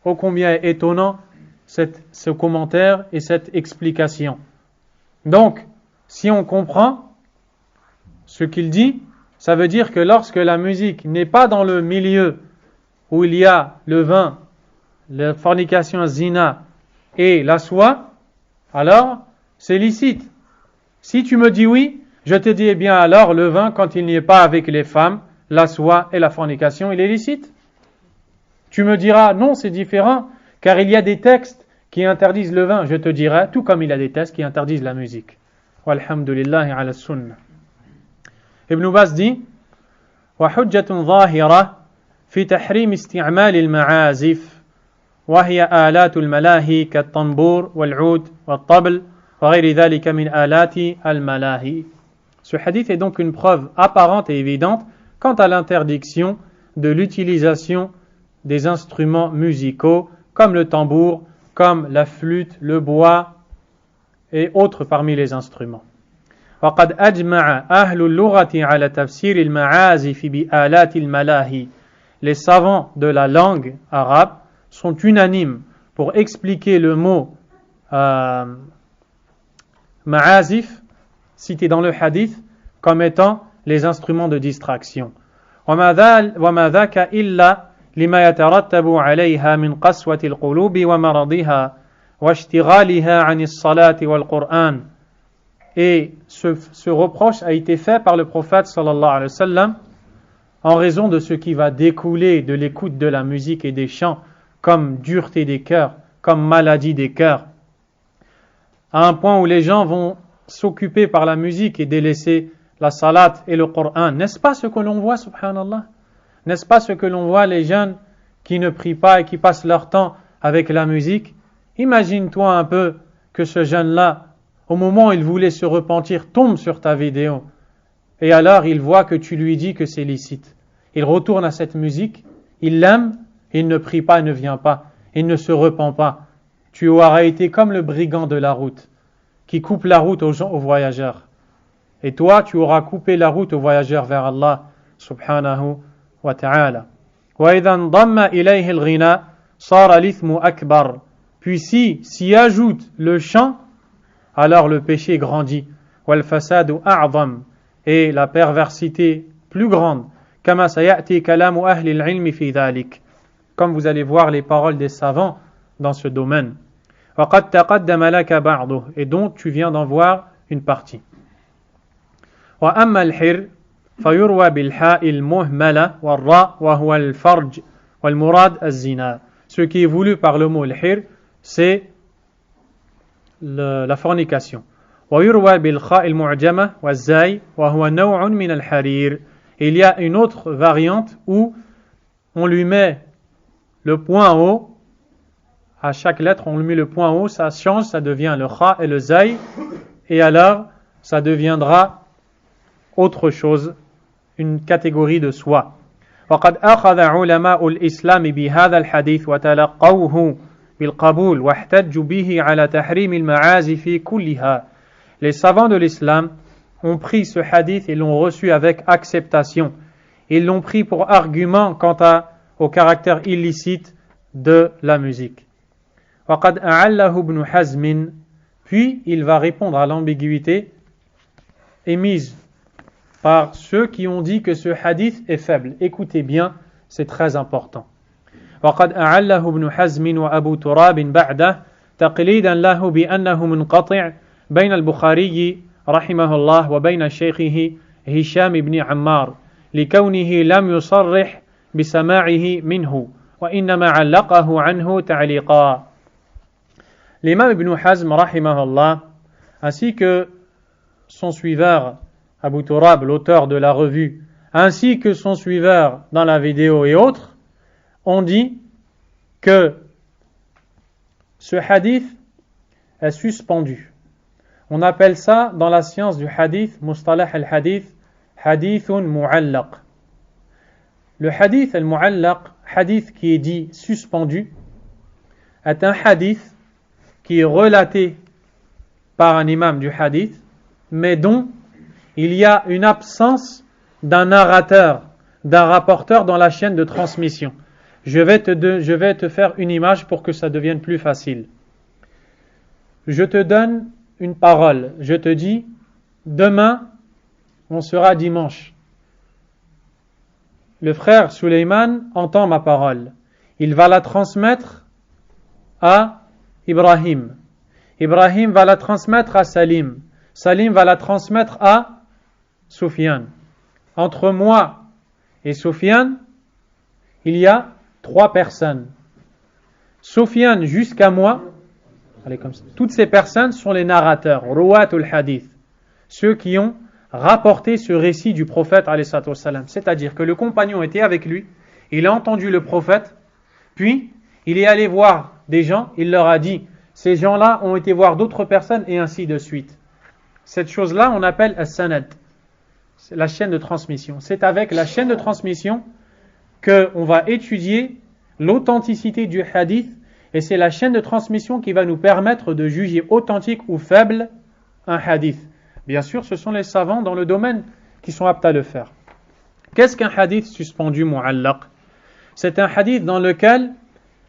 Ô combien est étonnant ce commentaire et cette explication. Donc, si on comprend ce qu'il dit, ça veut dire que lorsque la musique n'est pas dans le milieu où il y a le vin, la fornication, zina et la soie, alors c'est licite. Si tu me dis oui, je te dis, eh bien alors le vin, quand il n'y est pas avec les femmes, la soie et la fornication, il est licite. Tu me diras, non, c'est différent, car il y a des textes qui interdisent le vin. Je te dirai, tout comme il y a des textes qui interdisent la musique. Walhamdulillahi ala sunnah. Ibn Baz dit, وحجة ظاهرة في تحريم استعمال المعازف وهي آلات الملاهي كالطنبور والعود والطبل وغير ذلك من آلات الملاهي. Ce hadith est donc une preuve apparente et évidente quant à l'interdiction de l'utilisation des instruments musicaux comme le tambour, comme la flûte, le bois et autres parmi les instruments. وقد أجمع أهل اللغة على تفسير المعازف بآلات الملاهي. Les savants de la langue arabe sont unanimes pour expliquer le mot ma'azif cité dans le hadith comme étant les instruments de distraction. وما ذاك إلا لما يترتب عليها من قسوة القلوب ومرضها واشتغالها عن الصلاة والقرآن. Et ce reproche a été fait par le prophète sallallahu alayhi wa sallam en raison de ce qui va découler de l'écoute de la musique et des chants, comme dureté des cœurs, comme maladie des cœurs, à un point où les gens vont s'occuper par la musique et délaisser la salat et le Coran. N'est-ce pas ce que l'on voit, subhanallah? N'est-ce pas ce que l'on voit, les jeunes qui ne prient pas et qui passent leur temps avec la musique? Imagine-toi un peu que ce jeune-là, au moment où il voulait se repentir, tombe sur ta vidéo. Et alors il voit que tu lui dis que c'est licite. Il retourne à cette musique, il l'aime, il ne prie pas, il ne vient pas, il ne se repent pas. Tu auras été comme le brigand de la route, qui coupe la route aux voyageurs. Et toi, tu auras coupé la route aux voyageurs vers Allah, subhanahu wa ta'ala. وَإِذَا انضَمَّ إِلَيْهِ الْغِنَى صَارَ الْإِثْمُ أَكْبَرُ. Puis s'y ajoute le chant, alors le péché grandit. وَالْفَسَادُ أَعْظَمُ. Et la perversité plus grande. كَمَا سَيَأْتِي كَلَامُ أَهْلِ الْعِلْمِ فِي ذَلِكَ. Comme vous allez voir les paroles des savants dans ce domaine. وَقَدْ تَقَدَّمَ لَكَ بَعْضُهُ. Et donc tu viens d'en voir une partie. وأما الحر فيروى بالحاء المهملة والراء وهو الفرج والمراد الزنا. Ce qui est voulu par le mot الحر, c'est la fornication. ويروى بالخاء المعجمة والزاي وهو نوع من الحرير. Il y a une autre variante où on lui met le point en haut. À chaque lettre, on lui met le point en haut, ça change, ça devient le kha et le zay. Et alors, ça deviendra autre chose, une catégorie de soie. وقد أخذ علماء الإسلام بهذا الحديث وتلقوه بالقبول واحتجوا به على تحريم المعازف كلها. Les savants de l'islam ont pris ce hadith et l'ont reçu avec acceptation. Ils l'ont pris pour argument quant au caractère illicite de la musique. وقد أعله ابن حزم. Puis il va répondre à l'ambiguïté émise par ceux qui ont dit que ce hadith est faible. Écoutez bien, c'est très important. وقد أعله ابن حزم وأبو تراب بعده تقليدا له بأنه منقطع بين البخاري رحمه الله وبين شيخه هشام بن عمار لكونه لم يصرح بسماعه منه وإنما علقه عنه تعليقا. L'imam Ibn Hazm rahimahullah ainsi que son suiveur Abu Turab, l'auteur de la revue, ainsi que son suiveur dans la vidéo et autres, ont dit que ce hadith est suspendu. On appelle ça dans la science du hadith, mustalah al-hadith, hadithun mu'allaq. Le hadith al-mu'allaq, hadith qui est dit suspendu, est un hadith qui est relaté par un imam du hadith, mais dont il y a une absence d'un narrateur, d'un rapporteur dans la chaîne de transmission. Je vais te faire une image pour que ça devienne plus facile. Je te donne une parole. Je te dis, demain, on sera dimanche. Le frère Suleiman entend ma parole. Il va la transmettre à Ibrahim. Ibrahim va la transmettre à Salim. Salim va la transmettre à Soufiane. Entre moi et Soufiane, il y a 3 personnes. Soufiane jusqu'à moi, allez comme ça. Toutes ces personnes sont les narrateurs, ruwatul hadith, ceux qui ont rapporté ce récit du prophète alayhi salatu wassalam. C'est-à-dire que le compagnon était avec lui, il a entendu le prophète, puis il est allé voir des gens, il leur a dit, ces gens-là ont été voir d'autres personnes et ainsi de suite. Cette chose-là, on appelle as-sanad, c'est la chaîne de transmission. C'est avec la chaîne de transmission qu'on va étudier l'authenticité du hadith, et c'est la chaîne de transmission qui va nous permettre de juger authentique ou faible un hadith. Bien sûr, ce sont les savants dans le domaine qui sont aptes à le faire. Qu'est-ce qu'un hadith suspendu mu'allaq? C'est un hadith dans lequel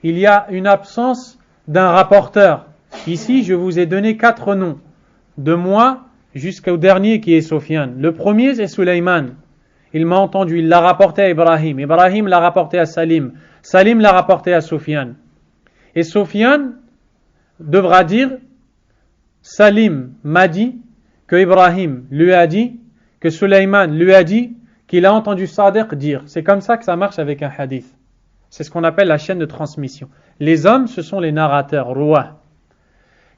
il y a une absence d'un rapporteur. Ici, je vous ai donné 4 noms, de moi jusqu'au dernier qui est Soufiane. Le premier, c'est Suleiman. Il m'a entendu, il l'a rapporté à Ibrahim. Ibrahim l'a rapporté à Salim. Salim l'a rapporté à Soufiane. Et Soufiane devra dire, Salim m'a dit que Ibrahim lui a dit, que Suleiman lui a dit, qu'il a entendu Sadiq dire. C'est comme ça que ça marche avec un hadith. C'est ce qu'on appelle la chaîne de transmission. Les hommes, ce sont les narrateurs, ruwa.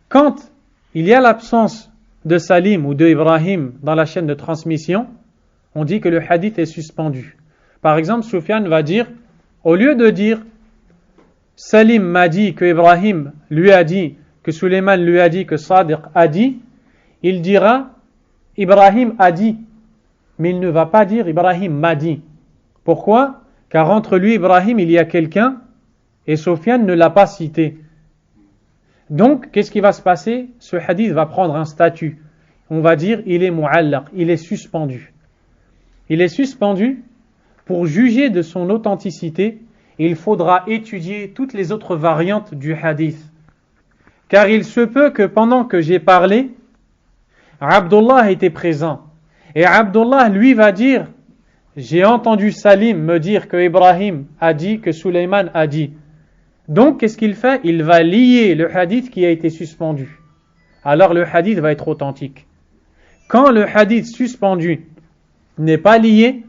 Quand il y a l'absence de Salim ou de Ibrahim dans la chaîne de transmission, on dit que le hadith est suspendu. Par exemple, Soufiane va dire, au lieu de dire Salim m'a dit que Ibrahim lui a dit, que Suleiman lui a dit, que Sadiq a dit, il dira Ibrahim a dit, mais il ne va pas dire Ibrahim m'a dit. Pourquoi? Car entre lui et Ibrahim, il y a quelqu'un et Soufiane ne l'a pas cité. Donc, qu'est-ce qui va se passer? Ce hadith va prendre un statut. On va dire il est mu'allaq, il est suspendu. Il est suspendu pour juger de son authenticité. Il faudra étudier toutes les autres variantes du hadith. Car il se peut que pendant que j'ai parlé, Abdullah était présent. Et Abdullah, lui, va dire, j'ai entendu Salim me dire que Ibrahim a dit, que Suleiman a dit. Donc, qu'est-ce qu'il fait? Il va lier le hadith qui a été suspendu. Alors, le hadith va être authentique. Quand le hadith suspendu n'est pas lié,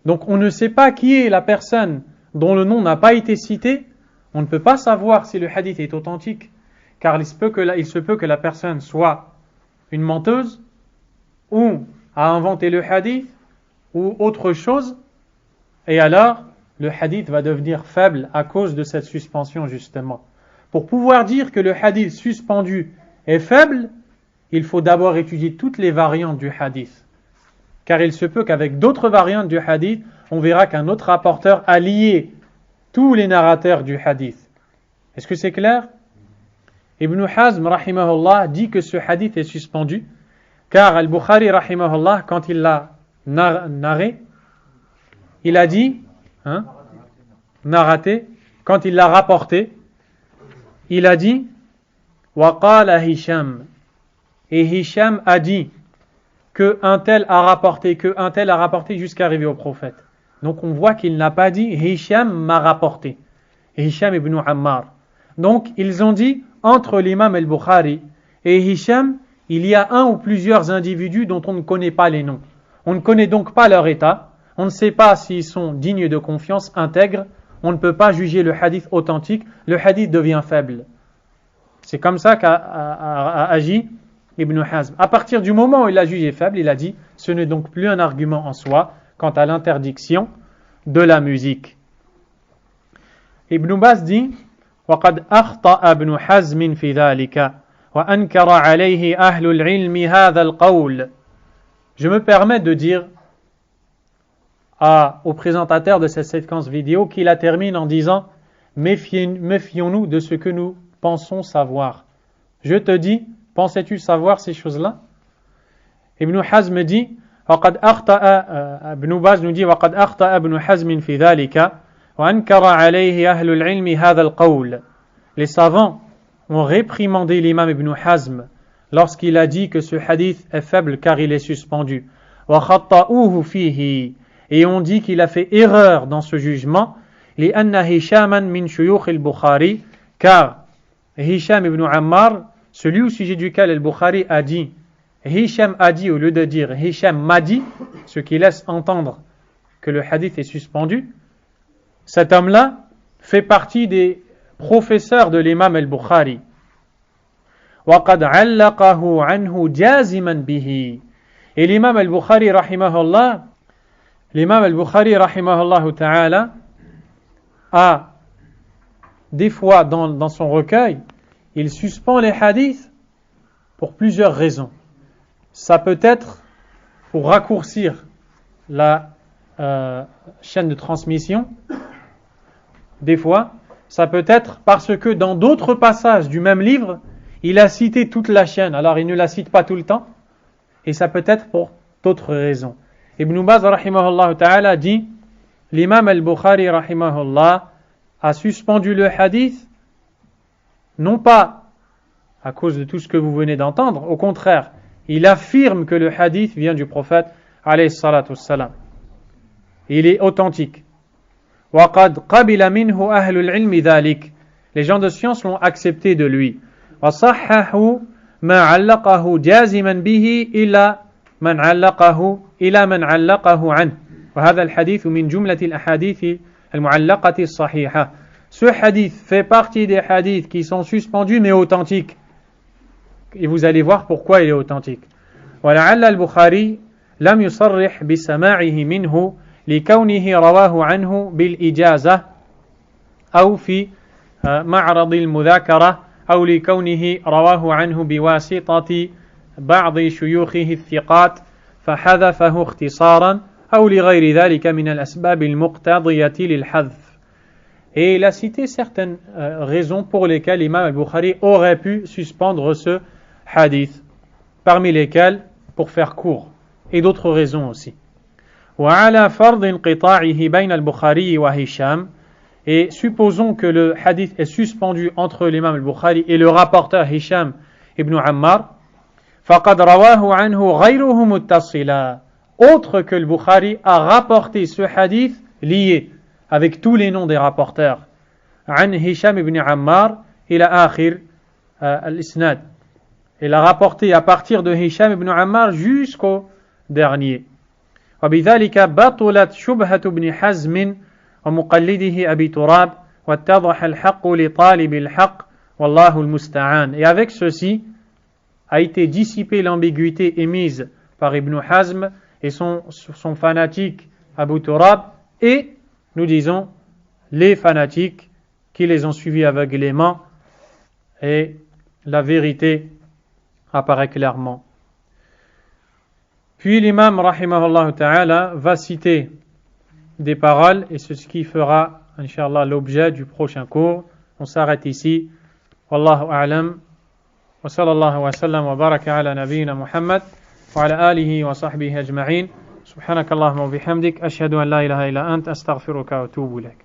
donc on ne sait pas qui est la personne dont le nom n'a pas été cité, on ne peut pas savoir si le hadith est authentique, car il se peut que la personne soit une menteuse, ou a inventé le hadith, ou autre chose, et alors le hadith va devenir faible à cause de cette suspension justement. Pour pouvoir dire que le hadith suspendu est faible, il faut d'abord étudier toutes les variantes du hadith. Car il se peut qu'avec d'autres variantes du hadith, on verra qu'un autre rapporteur a lié tous les narrateurs du hadith. Est-ce que c'est clair? Ibn Hazm, rahimahullah, dit que ce hadith est suspendu, car Al-Bukhari, rahimahullah, quand il l'a narré, il a dit, narraté, quand il l'a rapporté, il a dit, وَقَالَ Hisham, et Hisham a dit, que un tel a rapporté jusqu'à arriver au prophète. Donc on voit qu'il n'a pas dit Hisham m'a rapporté. Hisham ibn Ammar. Donc ils ont dit entre l'imam al-Bukhari et Hisham, il y a un ou plusieurs individus dont on ne connaît pas les noms. On ne connaît donc pas leur état. On ne sait pas s'ils sont dignes de confiance, intègres. On ne peut pas juger le hadith authentique. Le hadith devient faible. C'est comme ça qu'a agi Ibn Hazm. À partir du moment où il l'a jugé faible, il a dit, ce n'est donc plus un argument en soi quant à l'interdiction de la musique. Ibn Baz dit وقد أخطأ ابن حزم في ذلك وأنكر عليه أهل العلم هذا القول. Je me permets de dire au présentateur de cette séquence vidéo qui la termine en disant méfions-nous de ce que nous pensons savoir. Je te dis, pensais-tu savoir ces choses-là? Ibn Hazm dit وقد أخطأ ابن باز nous dit وقد أخطأ ابن حزم في ذلك وأنكر عليه أهل العلم هذا القول. Les savants ont réprimandé l'imam Ibn Hazm lorsqu'il a dit que ce hadith est faible car il est suspendu. وخطأوه فيه, et on dit qu'il a fait erreur dans ce jugement لأن هشاما من شيوخ البخاري, car Hisham ibn Ammar, celui au sujet duquel al-Bukhari a dit Hisham a dit au lieu de dire Hisham m'a dit, ce qui laisse entendre que le hadith est suspendu, cet homme-là fait partie des professeurs de l'imam al-Bukhari. وَقَدْ عَلَّقَهُ عَنْهُ جَازِمًا بِهِ. Et l'imam al-Bukhari rahimahullah ta'ala a des fois dans son recueil, il suspend les hadiths pour plusieurs raisons. Ça peut être pour raccourcir la chaîne de transmission. Des fois, ça peut être parce que dans d'autres passages du même livre, il a cité toute la chaîne, alors il ne la cite pas tout le temps. Et ça peut être pour d'autres raisons. Ibn Baz rahimahullah ta'ala dit, l'imam al-Bukhari rahimahullah a suspendu le hadith, non pas à cause de tout ce que vous venez d'entendre, au contraire, il affirme que le hadith vient du prophète alayhi salatu wassalam. Il est authentique. وَقَدْ قَبِلَ مِنْهُ أَهْلُ الْعِلْمِ ذَلِكَ. Les gens de science l'ont accepté de lui. وَصَحَّحُوا مَا عَلَّقَهُ جَازِمًا بِهِ إِلَى مَنْ عَلَّقَهُ عَنْهُ. وهذا الحديث من جملة الأحاديث المعلقة الصحيحة. Ce hadith fait partie des hadiths qui sont suspendus mais authentiques. Et vous allez voir pourquoi il est authentique. ولعل البخاري لم يصرح بسماعه منه لكونه رواه عنه بالإجازة أو في معرض المذاكرة أو لكونه رواه عنه بواسطة بعض شيوخه الثقات فحذفه اختصارا أو لغير ذلك من الأسباب المقتضية للحذف. Et il a cité certaines raisons pour lesquelles l'imam al-Bukhari aurait pu suspendre ce hadith, parmi lesquelles, pour faire court, et d'autres raisons aussi. وعلى فرض انقطاعه بين البخاري وهشام, et supposons que le hadith est suspendu entre l'imam al-Bukhari et le rapporteur Hisham ibn Ammar, فقد رواه عنه غيره متصلا, autre que le Bukhari a rapporté ce hadith lié avec tous les noms des rapporteurs عن هشام ibn Ammar إلى آخر الإسناد. Il a rapporté à partir de Hisham ibn Ammar jusqu'au dernier. وبذلك بطلت شبهة ابن حزم ومقلده أبي تراب واتضح الحق لطالب الحق والله المستعان. Et avec ceci a été dissipée l'ambiguïté émise par Ibn Hazm et son fanatique Abu Turab, et nous disons les fanatiques qui les ont suivis aveuglément, et la vérité apparaît clairement. Puis l'imam rahimahullah ta'ala va citer des paroles, et c'est ce qui fera inshallah l'objet du prochain cours. On s'arrête ici. Wallahu a'lam. Wa sallallahu wa sallam wa baraka ala nabiyyina Muhammad wa ala alihi wa sahbihi ajma'in. Subhanakallahumma wa bihamdik ashhadu an la ilaha illa ant astaghfiruka wa atubu ilaik.